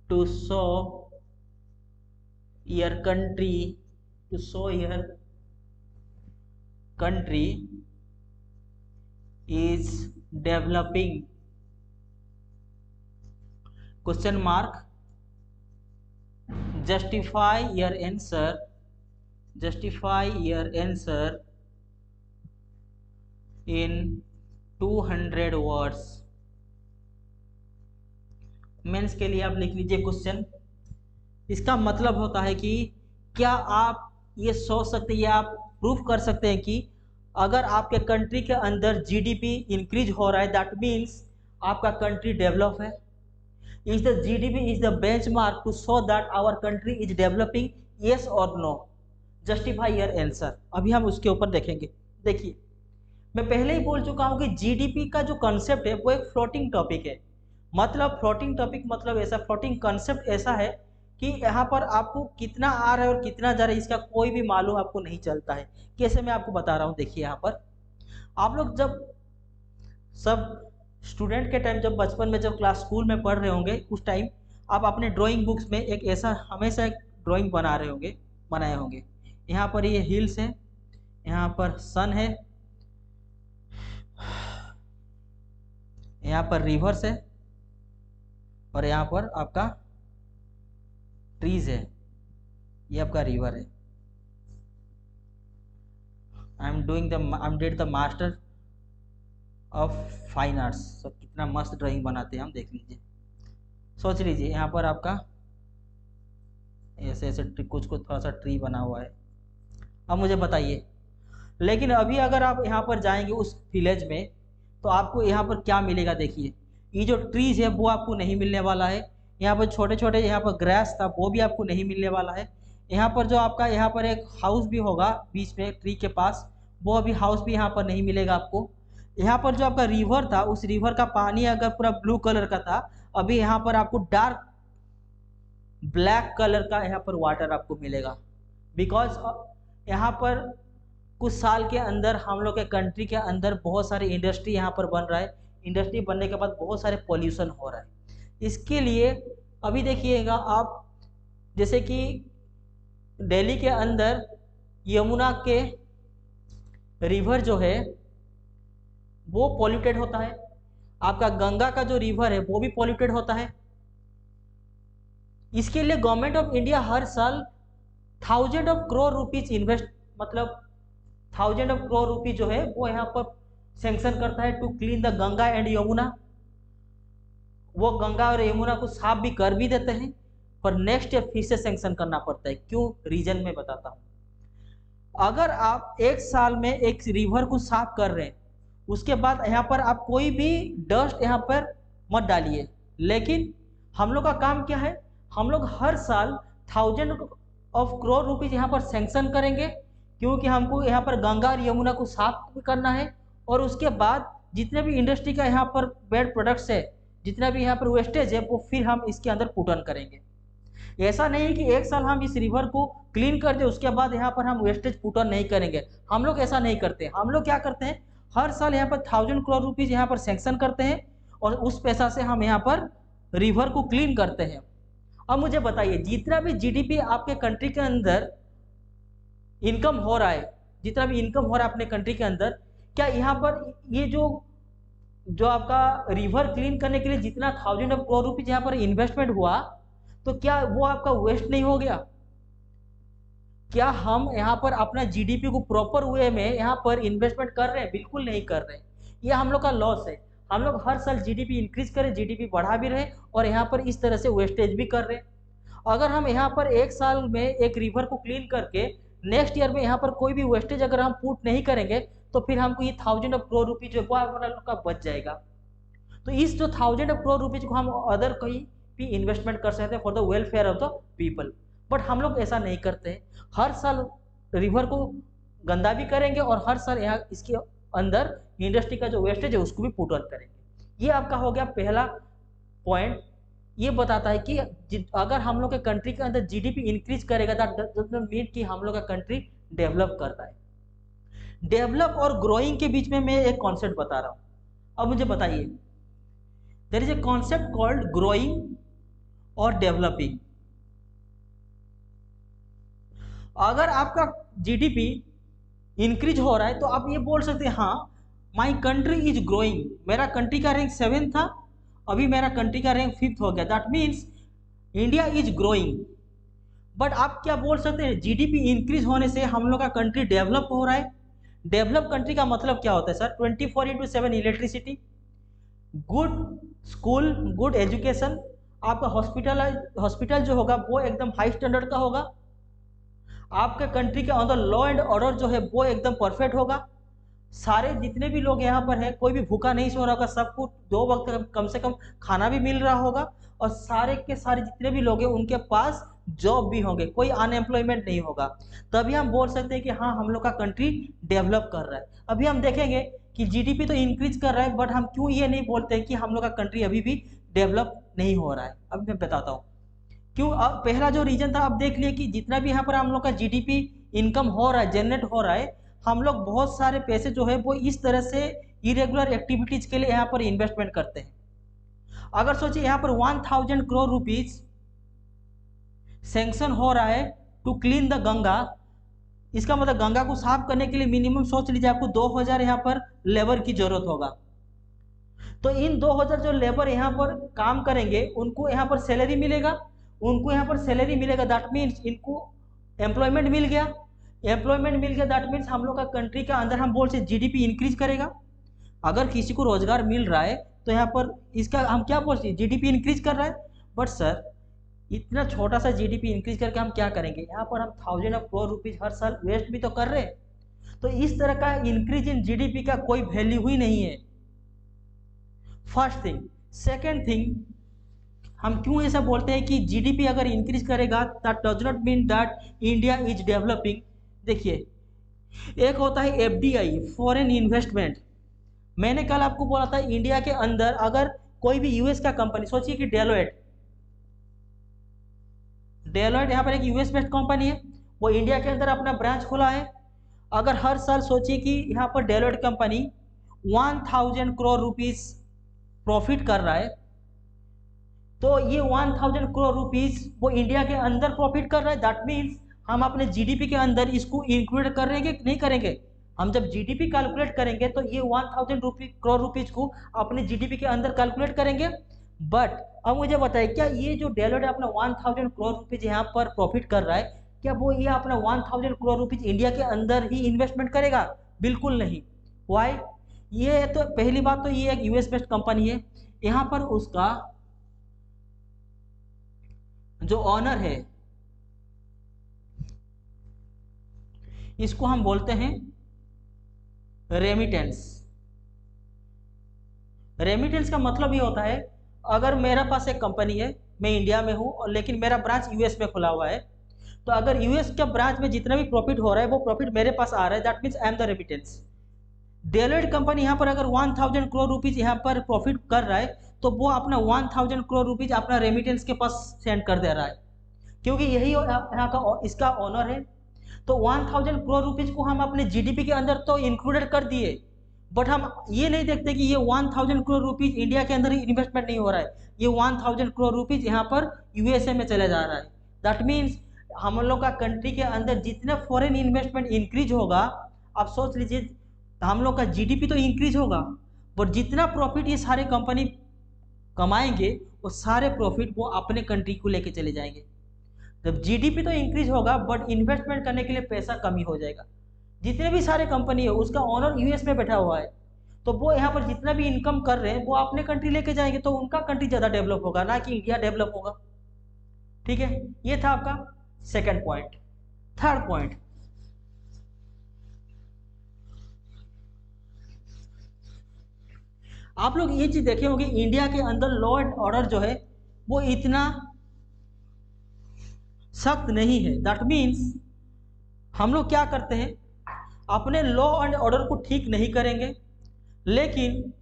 S1: to show your country is developing, question mark, justify your answer in 200 words। Mains के लिए आप लिख लीजिए question. इसका मतलब होता है कि क्या आप ये सोच सकते हैं या आप प्रूफ कर सकते हैं कि अगर आपके कंट्री के अंदर जीडीपी इंक्रीज हो रहा है दैट मीन्स आपका कंट्री डेवलप है। Is the GDP is the benchmark to show that our country is developing, yes और नो, जस्टिफाई योर आंसर। अभी हम उसके ऊपर देखेंगे। देखिए मैं पहले ही बोल चुका हूं कि जीडीपी का जो कॉन्सेप्ट है वो एक फ्लोटिंग टॉपिक है। मतलब फ्लोटिंग टॉपिक मतलब ऐसा, फ्लोटिंग कॉन्सेप्ट ऐसा है कि यहाँ पर आपको कितना आ रहा है और कितना जा रहा है इसका कोई भी मालूम आपको नहीं चलता है। कैसे मैं आपको बता रहा हूँ, देखिए यहाँ पर आप लोग जब सब स्टूडेंट के टाइम, जब बचपन में जब क्लास स्कूल में पढ़ रहे होंगे उस टाइम आप अपने ड्राइंग बुक्स में एक ऐसा हमेशा एक ड्राइंग बनाए होंगे। यहाँ पर ये हिल्स है, यहाँ पर सन है, यहाँ पर रिवर्स है और यहाँ पर आपका ट्रीज है, ये आपका रिवर है। I am did the master of fine arts. सब कितना मस्त ड्राइंग बनाते हैं हम, देख लीजिए, सोच लीजिए यहाँ पर आपका ऐसे ऐसे कुछ कुछ थोड़ा सा ट्री बना हुआ है। अब मुझे बताइए, लेकिन अभी अगर आप यहाँ पर जाएंगे उस विलेज में तो आपको यहाँ पर क्या मिलेगा? देखिए, ये जो ट्रीज है वो आपको नहीं मिलने वाला है। यहाँ पर छोटे छोटे यहाँ पर ग्रास था वो भी आपको नहीं मिलने वाला है। यहाँ पर जो आपका यहाँ पर एक हाउस भी होगा बीच में ट्री के पास, वो अभी हाउस भी यहाँ पर नहीं मिलेगा आपको। यहाँ पर जो आपका रिवर था, उस रिवर का पानी अगर पूरा ब्लू कलर का था, अभी यहाँ पर आपको डार्क ब्लैक कलर का यहाँ पर वाटर आपको मिलेगा। बिकॉज यहाँ पर कुछ साल के अंदर हम लोग के कंट्री के अंदर बहुत सारे इंडस्ट्री यहाँ पर बन रहा है। इंडस्ट्री बनने के बाद बहुत सारे पॉल्यूशन हो रहा है। इसके लिए अभी देखिएगा आप, जैसे कि दिल्ली के अंदर यमुना के रिवर जो है वो पॉल्यूटेड होता है, आपका गंगा का जो रिवर है वो भी पॉल्यूटेड होता है। इसके लिए गवर्नमेंट ऑफ इंडिया हर साल 1000 करोड़ रुपीज इन्वेस्ट, मतलब 1000 करोड़ रुपीज जो है वो यहाँ पर सैंक्शन करता है to clean the Ganga and Yamuna. वो गंगा और यमुना को साफ भी कर भी देते हैं, पर नेक्स्ट ईयर फिर से सैंक्शन करना पड़ता है। क्यों? रीजन में बताता हूँ। अगर आप एक साल में एक रिवर को साफ कर रहे हैं, उसके बाद यहाँ पर आप कोई भी डस्ट यहाँ पर मत डालिए, लेकिन हम लोग का काम क्या है? हम लोग हर साल 1000 करोड़ रुपीज यहाँ पर सैंक्शन करेंगे, क्योंकि हमको यहाँ पर गंगा और यमुना को साफ भी करना है। और उसके बाद जितने भी इंडस्ट्री का यहाँ पर बैड प्रोडक्ट्स है, जितना भी यहाँ पर वेस्टेज है, वो फिर हम इसके अंदर पुट ऑन करेंगे। ऐसा नहीं है कि एक साल हम इस रिवर को क्लीन कर दे उसके बाद यहाँ पर हम वेस्टेज पुट ऑन नहीं करेंगे। हम लोग ऐसा नहीं करते। हम लोग क्या करते हैं, हर साल यहाँ पर 1000 करोड़ रुपीज यहाँ पर सैंक्शन करते हैं और उस पैसा से हम यहाँ पर रिवर को क्लीन करते हैं। अब मुझे बताइए, जितना भी जीडीपी आपके कंट्री के अंदर इनकम हो रहा है, जितना भी इनकम हो रहा है अपने कंट्री के अंदर, क्या यहाँ पर ये जो आपका रिवर क्लीन करने के लिए जितना 1000 करोड़ रुपीज यहाँ पर इन्वेस्टमेंट हुआ, तो क्या वो आपका वेस्ट नहीं हो गया? क्या हम यहाँ पर अपना जीडीपी को प्रॉपर वे में यहाँ पर इन्वेस्टमेंट कर रहे हैं? बिल्कुल नहीं कर रहे हैं। ये हम लोग का लॉस है। हम लोग हर साल जीडीपी इंक्रीज करें, जीडीपी बढ़ा भी रहे और यहाँ पर इस तरह से वेस्टेज भी कर रहे हैं। अगर हम यहाँ पर एक साल में एक रिवर को क्लीन करके नेक्स्ट ईयर में यहाँ पर कोई भी वेस्टेज अगर हम पुट नहीं करेंगे, तो फिर हमको ये 1000 करोड़ रुपीज जो वो हमारा लोग का बच जाएगा। तो इस जो 1000 करोड़ रुपीज को हम अदर कहीं भी इन्वेस्टमेंट कर सकते हैं for the welfare of the people, but हम लोग ऐसा नहीं करते हैं। हर साल रिवर को गंदा भी करेंगे और हर साल यहाँ इसके अंदर इंडस्ट्री का जो वेस्टेज है उसको भी पुट ऑन करेंगे। ये आपका हो गया पहला पॉइंट। ये बताता है कि अगर हम लोग के कंट्री के अंदर जीडीपी इंक्रीज करेगा, दैट डजंट मीन कि हम लोग का कंट्री डेवलप कर रहा है। डेवलप और ग्रोइंग के बीच में मैं एक कॉन्सेप्ट बता रहा हूँ। अब मुझे बताइए, there is a concept called growing और डेवलपिंग। अगर आपका जीडीपी इंक्रीज हो रहा है तो आप ये बोल सकते हैं, हाँ माई कंट्री इज ग्रोइंग। मेरा कंट्री का रैंक 7 था, अभी मेरा कंट्री का रैंक 5th हो गया, that means India is growing. But आप क्या बोल सकते हैं, जीडीपी इंक्रीज होने से हम लोग का कंट्री डेवलप हो रहा है। डेवलप कंट्री का मतलब क्या होता है sir? 24/7 electricity, good school, good education, आपका हॉस्पिटल जो होगा वो एकदम हाई स्टैंडर्ड का होगा, आपके कंट्री के अंदर लॉ एंड ऑर्डर जो है वो एकदम परफेक्ट होगा, सारे जितने भी लोग यहाँ पर हैं कोई भी भूखा नहीं सो रहा होगा, सबको 2 वक्त कम से कम खाना भी मिल रहा होगा, और सारे के सारे जितने भी लोग हैं उनके पास जॉब भी होंगे, कोई अनएम्प्लॉयमेंट नहीं होगा। तभी हम बोल सकते हैं कि हाँ हम लोग का कंट्री डेवलप कर रहा है। अभी हम देखेंगे कि जीडीपी तो इंक्रीज कर रहा है, बट हम क्यों ये नहीं बोलते हैं कि हम लोग का कंट्री अभी भी डेवलप नहीं हो रहा है। अब मैं बताता हूँ क्यों। अब पहला जो रीजन था, अब देख लिए कि जितना भी यहाँ पर हम लोग का जीडीपी इनकम हो रहा है, जनरेट हो रहा है, हम लोग बहुत सारे पैसे जो है वो इस तरह से इरेगुलर एक्टिविटीज के लिए यहाँ पर इन्वेस्टमेंट करते हैं। अगर सोचिए यहाँ पर 1000 करोड़ रुपीज सैंक्शन हो रहा है टू क्लीन द गंगा, इसका मतलब गंगा को साफ करने के लिए मिनिमम सोच लीजिए आपको 2000 यहाँ पर लेबर की जरूरत होगा। तो इन 2000 जो लेबर यहाँ पर काम करेंगे उनको यहाँ पर सैलरी मिलेगा, उनको यहाँ पर सैलरी मिलेगा, दैट मीन्स इनको एम्प्लॉयमेंट मिल गया, एम्प्लॉयमेंट मिल गया, दैट मीन्स हम लोग का कंट्री का अंदर हम बोल से जीडीपी इंक्रीज करेगा। अगर किसी को रोजगार मिल रहा है तो यहाँ पर इसका हम क्या बोल सकते हैं, जीडीपी इंक्रीज कर रहा है। बट सर इतना छोटा सा जीडीपी इंक्रीज करके हम क्या करेंगे, यहाँ पर हम 1000 करोड़ रुपीज हर साल वेस्ट भी तो कर रहे हैं। तो इस तरह का इंक्रीज इन जीडीपी का कोई वैल्यू ही नहीं है, फर्स्ट थिंग। सेकेंड थिंग, हम क्यों ऐसा बोलते हैं कि जीडीपी अगर इंक्रीज करेगा that does not mean that India is developing. देखिए, एक होता है एफडीआई, फॉरेन इन्वेस्टमेंट। मैंने कल आपको बोला था इंडिया के अंदर अगर कोई भी यूएस का कंपनी, सोचिए कि डेलोइट यहाँ पर एक यूएस बेस्ड कंपनी है, वो इंडिया के अंदर अपना ब्रांच खोला है। अगर हर साल सोचिए कि यहाँ पर Deloitte company 1000 crore rupees profit कर रहा है, तो ये 1000 करोड़ रुपीस वो इंडिया के अंदर प्रॉफिट कर रहा है, दैट मीन्स हम अपने जीडीपी के अंदर इसको इंक्लूड करेंगे कि नहीं करेंगे। हम जब जीडीपी कैलकुलेट करेंगे तो ये 1000 करोड़ रुपीज को अपने जीडीपी के अंदर कैलकुलेट करेंगे। बट अब मुझे बताइए, क्या ये जो डेलोइट अपना 1000 करोड़ रुपीज यहाँ पर प्रॉफिट कर रहा है, क्या वो ये अपना 1000 करोड़ रुपीज इंडिया के अंदर ही इन्वेस्टमेंट करेगा? बिल्कुल नहीं। वाई? ये तो पहली बात तो ये एक यूएस बेस्ड कंपनी है, यहाँ पर उसका जो ऑनर है इसको हम बोलते हैं रेमिटेंस। रेमिटेंस का मतलब ये होता है, अगर मेरे पास एक कंपनी है, मैं इंडिया में हूँ और लेकिन मेरा ब्रांच यूएस में खुला हुआ है, तो अगर यूएस के ब्रांच में जितना भी प्रॉफिट हो रहा है वो प्रॉफिट मेरे पास आ रहा है, that means I am the remittance. Deloitte company यहाँ पर अगर 1000 करोड़ रुपीज यहाँ पर प्रॉफिट कर रहा है तो वो अपना 1000 करोड़ रुपीज अपना रेमिटेंस के पास सेंड कर दे रहा है, क्योंकि यही यहाँ का इसका ऑनर है। तो 1000 करोड़ रुपीज को हम अपने जीडीपी के अंदर तो इंक्लूडेड कर दिए, बट हम ये नहीं देखते कि ये 1000 करोड़ रुपीज इंडिया के अंदर इन्वेस्टमेंट नहीं हो रहा है, ये 1000 करोड़ रुपीज यहाँ पर यूएसए में चले जा रहा है। दैट मीन्स हम लोग का कंट्री के अंदर जितने फॉरेन इन्वेस्टमेंट इंक्रीज होगा, आप सोच लीजिए हम लोग का जीडीपी तो इंक्रीज होगा, बट जितना प्रॉफिट ये सारे कंपनी कमाएंगे वो सारे प्रॉफिट वो अपने कंट्री को लेके चले जाएंगे। जब जीडीपी तो इंक्रीज होगा बट इन्वेस्टमेंट करने के लिए पैसा कमी हो जाएगा। जितने भी सारे कंपनी है उसका ओनर यूएस में बैठा हुआ है, तो वो यहाँ पर जितना भी इनकम कर रहे हैं वो अपने कंट्री लेके जाएंगे, तो उनका कंट्री ज़्यादा डेवलप होगा, ना कि इंडिया डेवलप होगा। ठीक है, ये था आपका सेकंड पॉइंट। थर्ड पॉइंट, आप लोग ये चीज देखे होंगे, इंडिया के अंदर लॉ एंड ऑर्डर जो है वो इतना सख्त नहीं है। दैट मीन्स हम लोग क्या करते हैं, अपने लॉ एंड ऑर्डर को ठीक नहीं करेंगे, लेकिन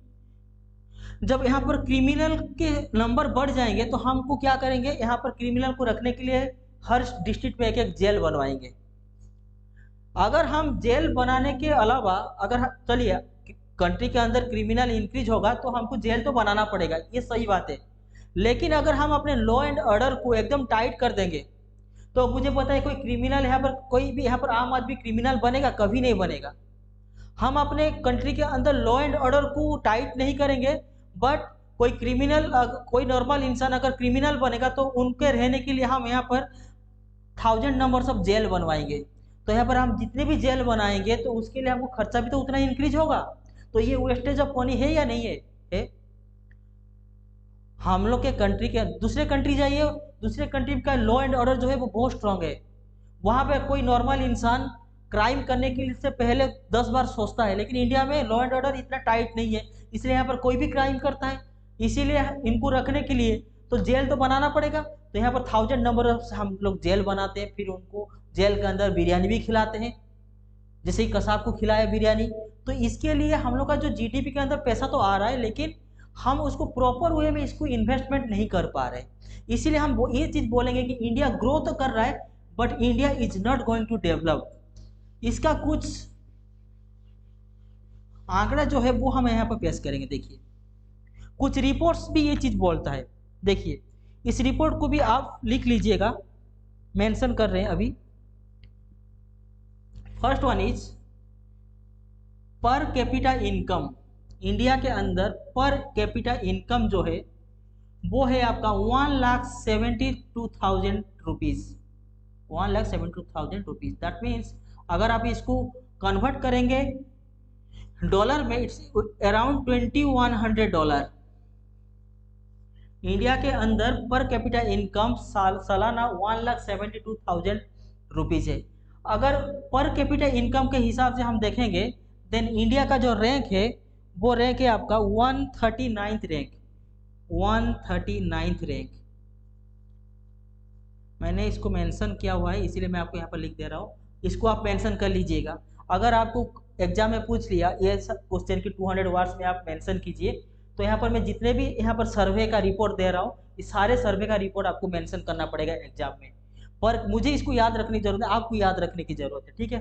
S1: जब यहाँ पर क्रिमिनल के नंबर बढ़ जाएंगे तो हमको क्या करेंगे, यहाँ पर क्रिमिनल को रखने के लिए हर डिस्ट्रिक्ट में एक एक जेल बनवाएंगे। अगर हम जेल बनाने के अलावा, अगर चलिए कंट्री के अंदर क्रिमिनल इंक्रीज होगा तो हमको जेल तो बनाना पड़ेगा, ये सही बात है, लेकिन अगर हम अपने लॉ एंड ऑर्डर को एकदम टाइट कर देंगे तो मुझे पता है कोई क्रिमिनल यहाँ पर, कोई भी यहाँ पर आम आदमी क्रिमिनल बनेगा? कभी नहीं बनेगा। हम अपने कंट्री के अंदर लॉ एंड ऑर्डर को टाइट नहीं करेंगे, बट कोई क्रिमिनल, कोई नॉर्मल इंसान अगर क्रिमिनल बनेगा तो उनके रहने के लिए हम यहाँ पर 1000 नंबर्स ऑफ जेल बनवाएंगे। तो यहाँ पर हम जितने भी जेल बनाएंगे तो उसके लिए हमको खर्चा भी तो उतना इंक्रीज होगा। तो ये वेस्टेज ऑफ मनी है या नहीं है? है। हम लोग के कंट्री के दूसरे कंट्री जाइए, दूसरे कंट्री का लॉ एंड ऑर्डर जो है वो बहुत स्ट्रांग है। वहाँ पे कोई नॉर्मल इंसान क्राइम करने के लिए से पहले 10 बार सोचता है, लेकिन इंडिया में लॉ एंड ऑर्डर इतना टाइट नहीं है, इसलिए यहाँ पर कोई भी क्राइम करता है, इसीलिए इनको रखने के लिए तो जेल तो बनाना पड़ेगा। तो यहाँ पर 1000 नंबर हम लोग जेल बनाते हैं, फिर उनको जेल के अंदर बिरयानी भी खिलाते हैं, जैसे ही कसाब को खिलाया बिरयानी। तो इसके लिए हम लोग का जो जीडीपी के अंदर पैसा तो आ रहा है, लेकिन हम उसको प्रॉपर वे में इसको इन्वेस्टमेंट नहीं कर पा रहे, इसीलिए हम ये चीज बोलेंगे कि इंडिया ग्रो तो कर रहा है but India is not going to develop. इसका कुछ आंकड़ा जो है वो हम यहाँ पर पेश करेंगे। देखिए, कुछ रिपोर्ट्स भी ये चीज बोलता है। देखिए, इस रिपोर्ट को भी आप लिख लीजिएगा, मेंशन कर रहे हैं अभी। First one is per capita income. India के अंदर पर कैपिटा इनकम जो है वो है आपका 1,72,000 रुपीज़, 1,72,000 रुपीज़। दैट मीन्स अगर आप इसको कन्वर्ट करेंगे डॉलर में, इट्स अराउंड $2,100। इंडिया के अंदर पर कैपिटा इनकम सालाना 1,72,000 रुपीज़ है। अगर पर कैपिटा इनकम के हिसाब से हम देखेंगे देन इंडिया का जो रैंक है वो रैंक है आपका 139th रैंक, 139th रैंक। मैंने इसको मेंशन किया हुआ है इसीलिए मैं आपको यहाँ पर लिख दे रहा हूँ, इसको आप मेंशन कर लीजिएगा। अगर आपको एग्जाम में पूछ लिया ये क्वेश्चन की 200 वर्ड्स में आप मेंशन कीजिए, तो यहाँ पर मैं जितने भी यहाँ पर सर्वे का रिपोर्ट दे रहा हूँ इस सारे सर्वे का रिपोर्ट आपको मेंशन करना पड़ेगा एग्जाम में। पर मुझे इसको याद रखने की जरूरत है, आपको याद रखने की जरूरत है, ठीक है।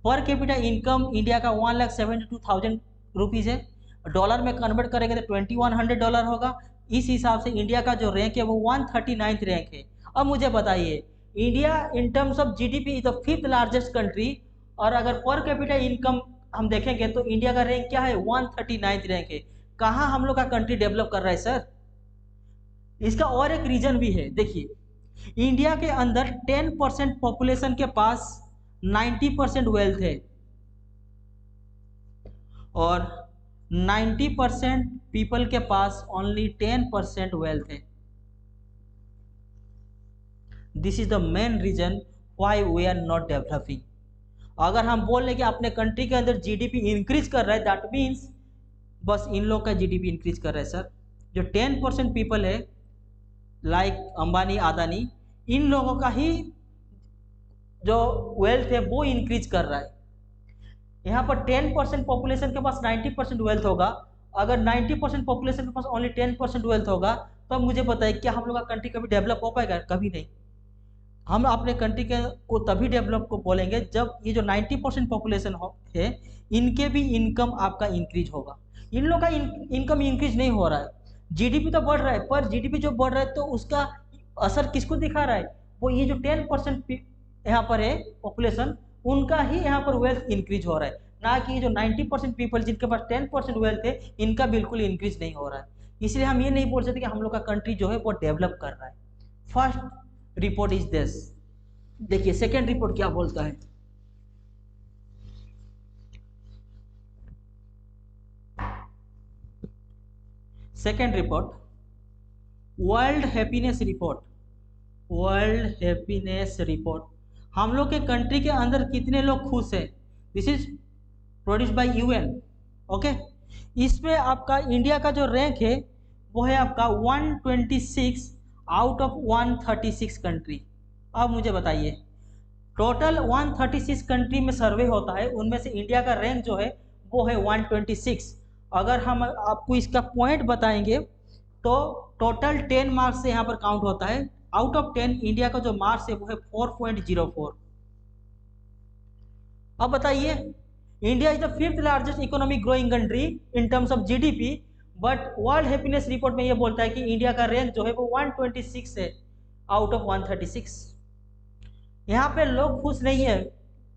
S1: पर कैपिटा इनकम इंडिया का 1,72,000 रुपीज़ है, डॉलर में कन्वर्ट करेंगे तो $2,100 होगा। इस हिसाब से इंडिया का जो रैंक है वो 139th रैंक है। अब मुझे बताइए, India in terms of GDP is the 5th largest country, और अगर पर कैपिटा इनकम हम देखेंगे तो इंडिया का रैंक क्या है, 139th रैंक है। कहाँ हम लोग का कंट्री डेवलप कर रहा है सर? इसका और एक रीजन भी है। देखिए, इंडिया के अंदर 10% पॉपुलेशन के पास 90% वेल्थ है और 90% पीपल के पास ओनली 10% वेल्थ है। This is the main reason why we are not developing. अगर हम बोल रहे कि अपने कंट्री के अंदर जीडीपी इंक्रीज कर रहा है, दैट मीन्स बस इन लोग का जीडीपी इंक्रीज कर रहा है सर। जो 10% पीपल है लाइक अंबानी अदानी, इन लोगों का ही जो वेल्थ है वो इंक्रीज कर रहा है। यहाँ पर 10% पॉपुलेशन के पास 90% वेल्थ होगा, अगर 90% पॉपुलेशन के पास ओनली 10% वेल्थ होगा तो अब मुझे बताइए क्या हम लोग का कंट्री कभी डेवलप हो पाएगा? कभी नहीं। हम अपने कंट्री के को तभी डेवलप को बोलेंगे जब ये जो 90% पॉपुलेशन है इनके भी इनकम आपका इंक्रीज होगा। इन लोग का इनकम इंक्रीज नहीं हो रहा है, जीडीपी तो बढ़ रहा है, पर जीडीपी जो बढ़ रहा है तो उसका असर किसको दिखा रहा है? वो ये जो 10% यहाँ पर है पॉपुलेशन, उनका ही यहाँ पर वेल्थ इंक्रीज हो रहा है, ना कि जो 90% पीपल जिनके पास 10% वेल्थ है इनका बिल्कुल इंक्रीज नहीं हो रहा है। इसलिए हम ये नहीं बोल सकते कि हम लोग का कंट्री जो है वो डेवलप कर रहा है। First report is this. देखिए सेकेंड रिपोर्ट क्या बोलता है। Second report, world happiness report. World happiness report, हम लोग के कंट्री के अंदर कितने लोग खुश हैं, this is produce by UN. Okay, इसमें आपका इंडिया का जो रैंक है वो है आपका 126 आउट ऑफ 136 कंट्री। अब मुझे बताइए, टोटल 136 कंट्री में सर्वे होता है, उनमें से इंडिया का रैंक जो है वो है 126। अगर हम आपको इसका पॉइंट बताएंगे तो टोटल 10 मार्क्स से यहाँ पर काउंट होता है। आउट ऑफ 10 इंडिया का जो मार्क्स है वो है 4.04। अब बताइए, India is the 5th largest economic growing country in terms of GDP, but world happiness report में ये बोलता है कि इंडिया का रैंक जो है वो 126 है आउट ऑफ 136। यहाँ पे लोग खुश नहीं है,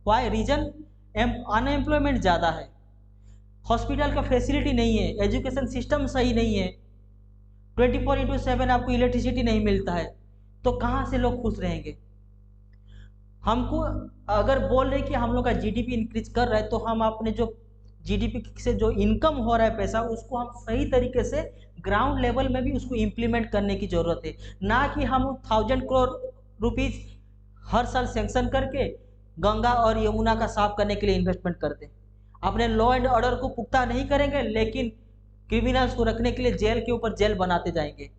S1: वाई रीजन? अनएम्प्लॉयमेंट ज़्यादा है, हॉस्पिटल का फैसिलिटी नहीं है, एजुकेशन सिस्टम सही नहीं है, 24/7 आपको इलेक्ट्रिसिटी नहीं मिलता है, तो कहाँ से लोग खुश रहेंगे? हमको अगर बोल रहे कि हम लोग का जीडीपी इंक्रीज कर रहा है तो हम अपने जो जीडीपी से जो इनकम हो रहा है पैसा, उसको हम सही तरीके से ग्राउंड लेवल में भी उसको इम्प्लीमेंट करने की जरूरत है, ना कि हम 1000 करोड़ रुपीज़ हर साल सैंक्शन करके गंगा और यमुना का साफ करने के लिए इन्वेस्टमेंट करते हैं। अपने लॉ एंड ऑर्डर को पुख्ता नहीं करेंगे, लेकिन क्रिमिनल्स को रखने के लिए जेल के ऊपर जेल बनाते जाएंगे।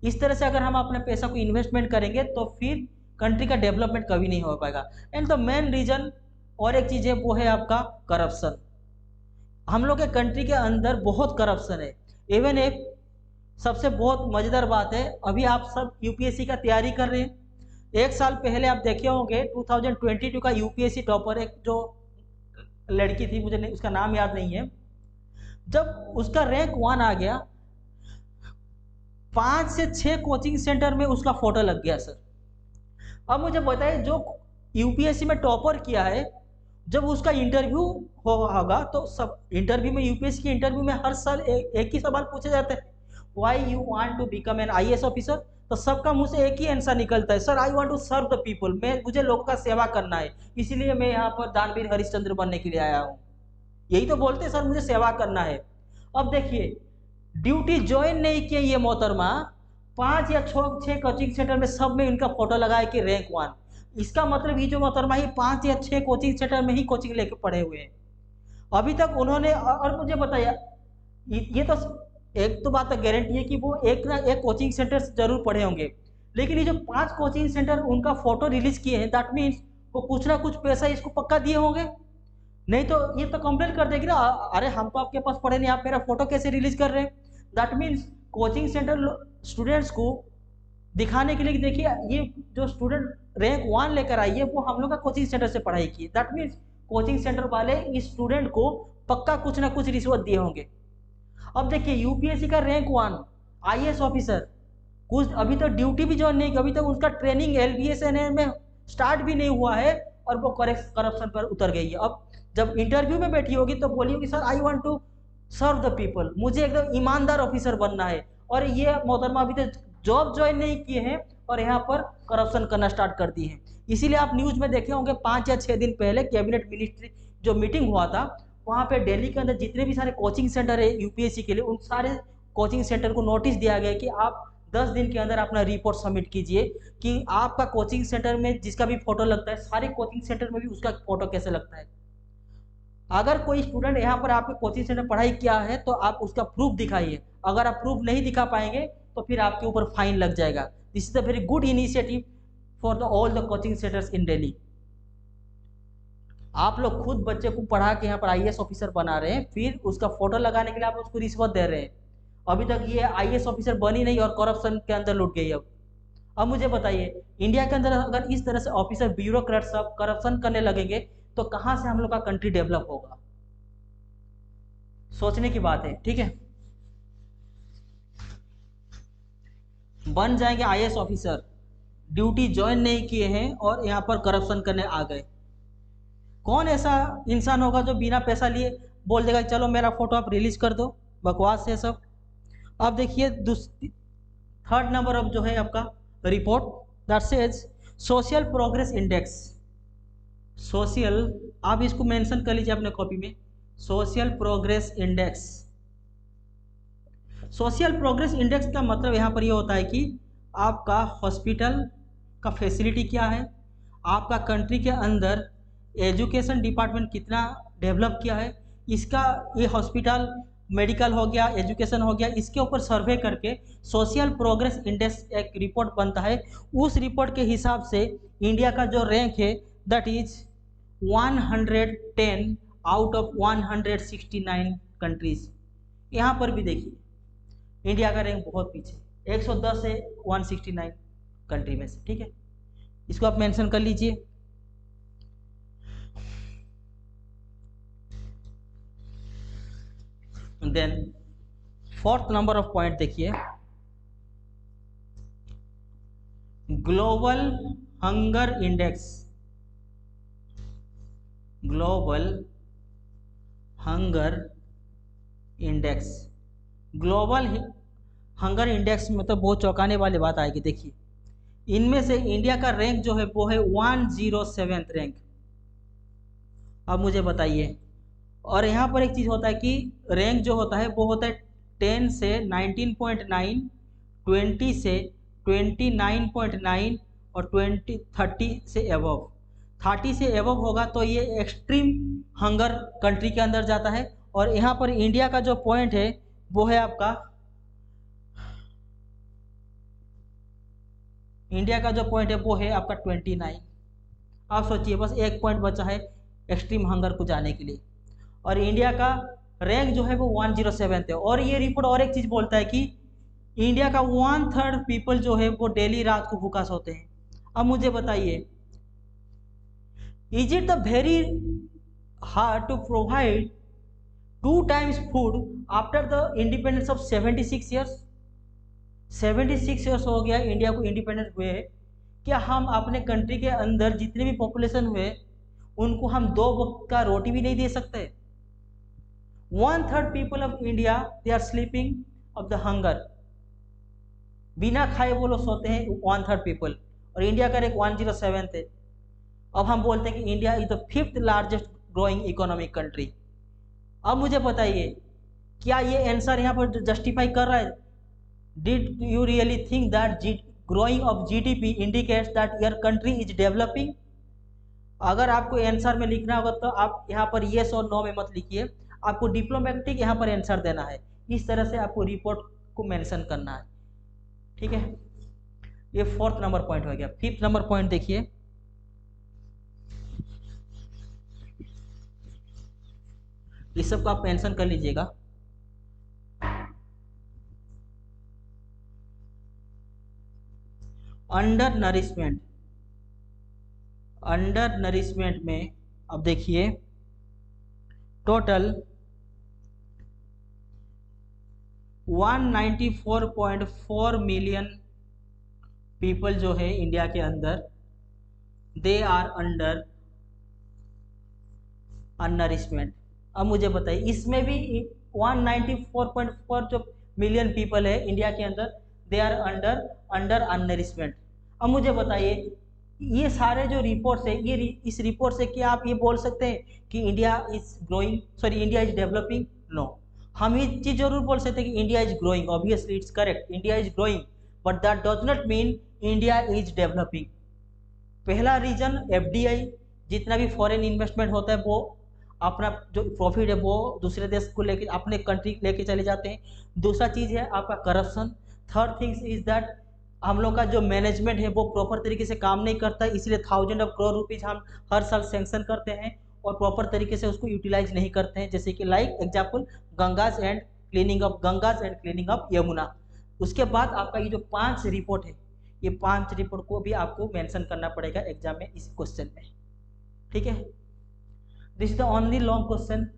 S1: इस तरह से अगर हम अपने पैसा को इन्वेस्टमेंट करेंगे तो फिर कंट्री का डेवलपमेंट कभी नहीं हो पाएगा। एंड द मेन रीजन और एक चीज़ है वो है आपका करप्शन। हम लोग के कंट्री के अंदर बहुत करप्शन है। इवन एक सबसे बहुत मज़ेदार बात है, अभी आप सब यूपीएससी का तैयारी कर रहे हैं, एक साल पहले आप देखे होंगे 2022 का यूपीएससी टॉपर एक जो लड़की थी, मुझे नहीं, उसका नाम याद नहीं है, जब उसका रैंक 1 आ गया 5 से 6 कोचिंग सेंटर में उसका फोटो लग गया सर। अब मुझे बताइए, जो यूपीएससी में टॉपर किया है जब उसका इंटरव्यू होगा तो सब इंटरव्यू में, यूपीएससी के इंटरव्यू में हर साल एक ही सवाल पूछे जाते हैं, why you want to become an IAS officer. तो सबका मुंह से एक ही आंसर निकलता है, sir I want to serve the people, मुझे लोगों का सेवा करना है, इसीलिए मैं यहाँ पर दानवीर हरिश्चंद्र बनने के लिए आया हूँ। यही तो बोलते हैं, सर मुझे सेवा करना है। अब देखिए, ड्यूटी ज्वाइन नहीं किए ये मोहतरमा, 5 या 6 कोचिंग सेंटर में सब में इनका फोटो लगाए कि रैंक 1। इसका मतलब ये जो मोहतरमा ही 5 या 6 कोचिंग सेंटर में ही कोचिंग लेके पढ़े हुए हैं अभी तक उन्होंने। और मुझे बताया, ये तो एक तो बात गारंटी है कि वो एक ना एक कोचिंग सेंटर से जरूर पढ़े होंगे, लेकिन ये जो 5 कोचिंग सेंटर उनका फोटो रिलीज किए हैं, दैट मीन्स वो कुछ ना कुछ पैसा इसको पक्का दिए होंगे, नहीं तो ये तो कंप्लेन कर देगी ना, अरे हम तो आपके पास पढ़े नहीं, आप मेरा फोटो कैसे रिलीज कर रहे हैं। That means coaching centre students को दिखाने के लिए कि देखिए ये जो स्टूडेंट रैंक 1 लेकर आई है वो हम लोग का कोचिंग सेंटर से पढ़ाई की है। दैट मीन्स कोचिंग सेंटर वाले इस स्टूडेंट को पक्का कुछ ना कुछ रिश्वत दिए होंगे। अब देखिए, यूपीएससी का रैंक 1 आईएएस ऑफिसर कुछ अभी तो ड्यूटी भी ज्वाइन नहीं की, अभी तक उसका ट्रेनिंग एलबीएसएनए में स्टार्ट भी नहीं हुआ है और वो करप्शन पर उतर गई है। अब जब इंटरव्यू में बैठी होगी तो बोली होगी, sir I want to serve the people, मुझे एकदम ईमानदार ऑफिसर बनना है। और ये मोहतरमा अभी तक जॉब ज्वाइन नहीं किए हैं और यहाँ पर करप्शन करना स्टार्ट कर दी है। इसीलिए आप न्यूज में देखे होंगे 5 या 6 दिन पहले कैबिनेट मिनिस्ट्री जो मीटिंग हुआ था, वहाँ पे दिल्ली के अंदर जितने भी सारे कोचिंग सेंटर है यूपीएससी के लिए, उन सारे कोचिंग सेंटर को नोटिस दिया गया कि आप 10 दिन के अंदर अपना रिपोर्ट सबमिट कीजिए कि आपका कोचिंग सेंटर में जिसका भी फोटो लगता है, सारे कोचिंग सेंटर में भी उसका फोटो कैसे लगता है। अगर कोई स्टूडेंट यहाँ पर आपके कोचिंग सेंटर पढ़ाई किया है तो आप उसका प्रूफ दिखाइए, अगर आप प्रूफ नहीं दिखा पाएंगे तो फिर आपके ऊपर फाइन लग जाएगा। This is a very good initiative for the all the coaching centres इन दिल्ली। आप लोग खुद बच्चे को पढ़ा के यहाँ पर आईएएस ऑफिसर बना रहे हैं, फिर उसका फोटो लगाने के लिए आप उसको रिश्वत दे रहे हैं। अभी तक ये आईएएस ऑफिसर बनी नहीं और करप्शन के अंदर लुट गई। अब मुझे बताइए, इंडिया के अंदर अगर इस तरह से ऑफिसर ब्यूरोक्रेट सब करप्शन करने लगेंगे तो कहां से हम लोग का कंट्री डेवलप होगा? सोचने की बात है, ठीक है। बन जाएंगे आईएएस ऑफिसर, ड्यूटी ज्वाइन नहीं किए हैं और यहाँ पर करप्शन करने आ गए। कौन ऐसा इंसान होगा जो बिना पैसा लिए बोल देगा चलो मेरा फोटो आप रिलीज कर दो? बकवास है सब। अब देखिए, 3rd नंबर अब जो है आपका report that says social progress index. Social, आप इसको मेंशन कर लीजिए अपने कॉपी में, social progress index. Social progress index का मतलब यहाँ पर ये होता है कि आपका हॉस्पिटल का फैसिलिटी क्या है, आपका कंट्री के अंदर एजुकेशन डिपार्टमेंट कितना डेवलप किया है, इसका ये हॉस्पिटल मेडिकल हो गया, एजुकेशन हो गया, इसके ऊपर सर्वे करके सोशल प्रोग्रेस इंडेक्स एक रिपोर्ट बनता है। उस रिपोर्ट के हिसाब से इंडिया का जो रैंक है that is 110 out of 169 countries. यहाँ पर भी देखिए इंडिया का रैंक बहुत पीछे, 110 से 169 कंट्री में से, ठीक है। इसको आप मेंशन कर लीजिए। Then 4th number of point देखिए, global hunger index. Global hunger index, global hunger index में तो बहुत चौंकाने वाली बात आएगी। देखिए, इनमें से इंडिया का रैंक जो है वो है 107th रैंक। अब मुझे बताइए, और यहाँ पर एक चीज़ होता है कि रैंक जो होता है वो होता है 10 से 19.9, 20 से 29.9 और 30 से एबव। 30 से एबव होगा तो ये एक्सट्रीम हंगर कंट्री के अंदर जाता है। और यहाँ पर इंडिया का जो पॉइंट है वो है आपका, इंडिया का जो पॉइंट है वो है आपका 29। आप सोचिए, बस एक पॉइंट बचा है एक्सट्रीम हंगर को जाने के लिए, और इंडिया का रैंक जो है वो 107 है। और ये रिपोर्ट और एक चीज़ बोलता है कि इंडिया का 1/3 पीपल जो है वो डेली रात को भूखा सोते हैं। अब मुझे बताइए, is it the very hard to provide 2 times food after the independence of 76 years? 76 years हो गया इंडिया को इंडिपेंडेंट हुए, क्या हम अपने कंट्री के अंदर जितने भी पॉपुलेशन हुए उनको हम 2 वक्त का रोटी भी नहीं दे सकते। 1/3 people of India they are sleeping of the hunger, बिना खाए वो लोग सोते हैं 1/3 पीपल, और इंडिया का रैंक 107 है। अब हम बोलते हैं कि India is the 5th largest growing economic country. अब मुझे बताइए, क्या ये आंसर यहाँ पर जस्टिफाई कर रहा है? Did you really think that growing of GDP indicates that your country is developing? अगर आपको आंसर में लिखना होगा तो आप यहाँ पर येस और नो में मत लिखिए, आपको डिप्लोमेटिक यहाँ पर आंसर देना है। इस तरह से आपको रिपोर्ट को मेंशन करना है, ठीक है। ये 4th नंबर पॉइंट हो गया। 5th नंबर पॉइंट देखिए, इस सब को आप मेंशन कर लीजिएगा। अंडर नरिशमेंट, अंडर नरिशमेंट में अब देखिए टोटल 194.4 मिलियन पीपल जो है इंडिया के अंदर, दे आर अंडर अनरिशमेंट। अब मुझे बताइए, इसमें भी 194.4 जो मिलियन पीपल है इंडिया के अंदर, दे आर अंडर अनरिशमेंट। अब मुझे बताइए, ये सारे जो रिपोर्ट्स है, ये इस रिपोर्ट से क्या आप ये बोल सकते हैं कि India is growing, sorry India is developing? No. हम ये चीज जरूर बोल सकते हैं कि India is growing, obviously it's correct, India is growing, but that does not mean India is developing. पहला रीजन एफडीआई, जितना भी फॉरेन इन्वेस्टमेंट होता है वो अपना जो प्रॉफिट है वो दूसरे देश को लेके अपने कंट्री लेके चले जाते हैं। दूसरा चीज है आपका corruption. Third things is that हम लोग का जो मैनेजमेंट है वो प्रॉपर तरीके से काम नहीं करता, इसलिए 1000 ऑफ करोड़ रुपीज हम हर साल सैंक्शन करते हैं और प्रॉपर तरीके से उसको यूटिलाइज नहीं करते हैं। जैसे कि like example Ganga's and cleaning of Yamuna. उसके बाद आपका ये जो 5 रिपोर्ट है, ये 5 रिपोर्ट को भी आपको मेंशन करना पड़ेगा एग्जाम में इस क्वेश्चन में, ठीक है। This is the only long question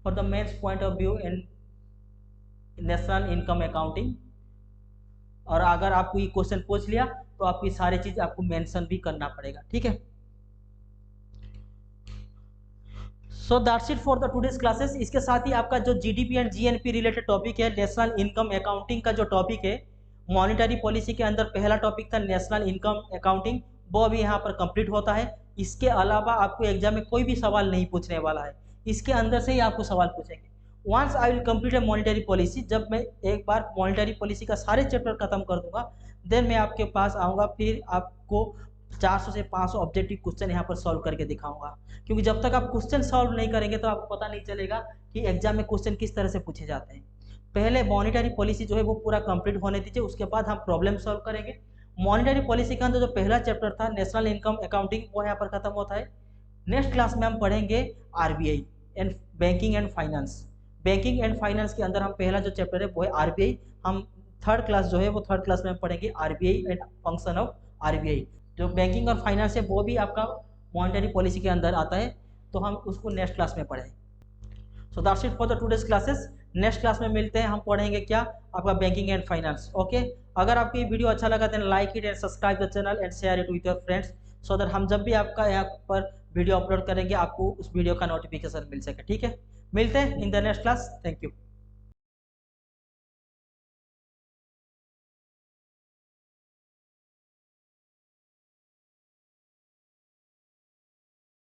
S1: for the mains point of view in national income accounting. और अगर आपको ये क्वेश्चन पूछ लिया तो आपकी सारी चीज आपको मेंशन भी करना पड़ेगा, ठीक है। So that's it for the today's classes. इसके साथ ही आपका जो GDP and GNP related topic है, नेशनल इनकम अकाउंटिंग का जो टॉपिक है, मॉनिटरी पॉलिसी के अंदर पहला टॉपिक था नेशनल इनकम अकाउंटिंग, वो अभी यहाँ पर कंप्लीट होता है। इसके अलावा आपको एग्जाम में कोई भी सवाल नहीं पूछने वाला है, इसके अंदर से ही आपको सवाल पूछेंगे। Once I will complete a monetary policy, जब मैं एक बार मॉनिटरी पॉलिसी का सारे चैप्टर खत्म कर दूंगा, देन मैं आपके पास आऊँगा, फिर आपको 400 से 500 ऑब्जेक्टिव क्वेश्चन यहाँ पर सॉल्व करके दिखाऊंगा। क्योंकि जब तक आप क्वेश्चन सॉल्व नहीं करेंगे तो आपको पता नहीं चलेगा कि एग्जाम में क्वेश्चन किस तरह से पूछे जाते हैं। पहले मॉनिटरी पॉलिसी जो है वो पूरा कंप्लीट होने दीजिए, उसके बाद हम प्रॉब्लम सॉल्व करेंगे। मॉनिटरी पॉलिसी के अंदर जो पहला चैप्टर था नेशनल इनकम अकाउंटिंग, वो यहाँ पर खत्म होता है। नेक्स्ट क्लास में हम पढ़ेंगे RBI and banking and finance. Banking and finance के अंदर हम पहला जो चैप्टर है वो है आरबीआई। हम थर्ड क्लास जो है वो थर्ड क्लास में हम पढ़ेंगे RBI and function of RBI. जो बैंकिंग और फाइनेंस है वो भी आपका मॉनिटरी पॉलिसी के अंदर आता है, तो हम उसको नेक्स्ट क्लास में पढ़ेंगे। So that's it for the today's classes. Next class में मिलते हैं, हम पढ़ेंगे क्या, आपका बैंकिंग एंड फाइनेंस। ओके, अगर आपको ये वीडियो अच्छा लगा then like it and subscribe the channel and share it with your friends, so that हम जब भी आपका यहाँ पर वीडियो अपलोड करेंगे आपको उस वीडियो का नोटिफिकेशन मिल सके, ठीक है। मिलते हैं in the next class, thank you.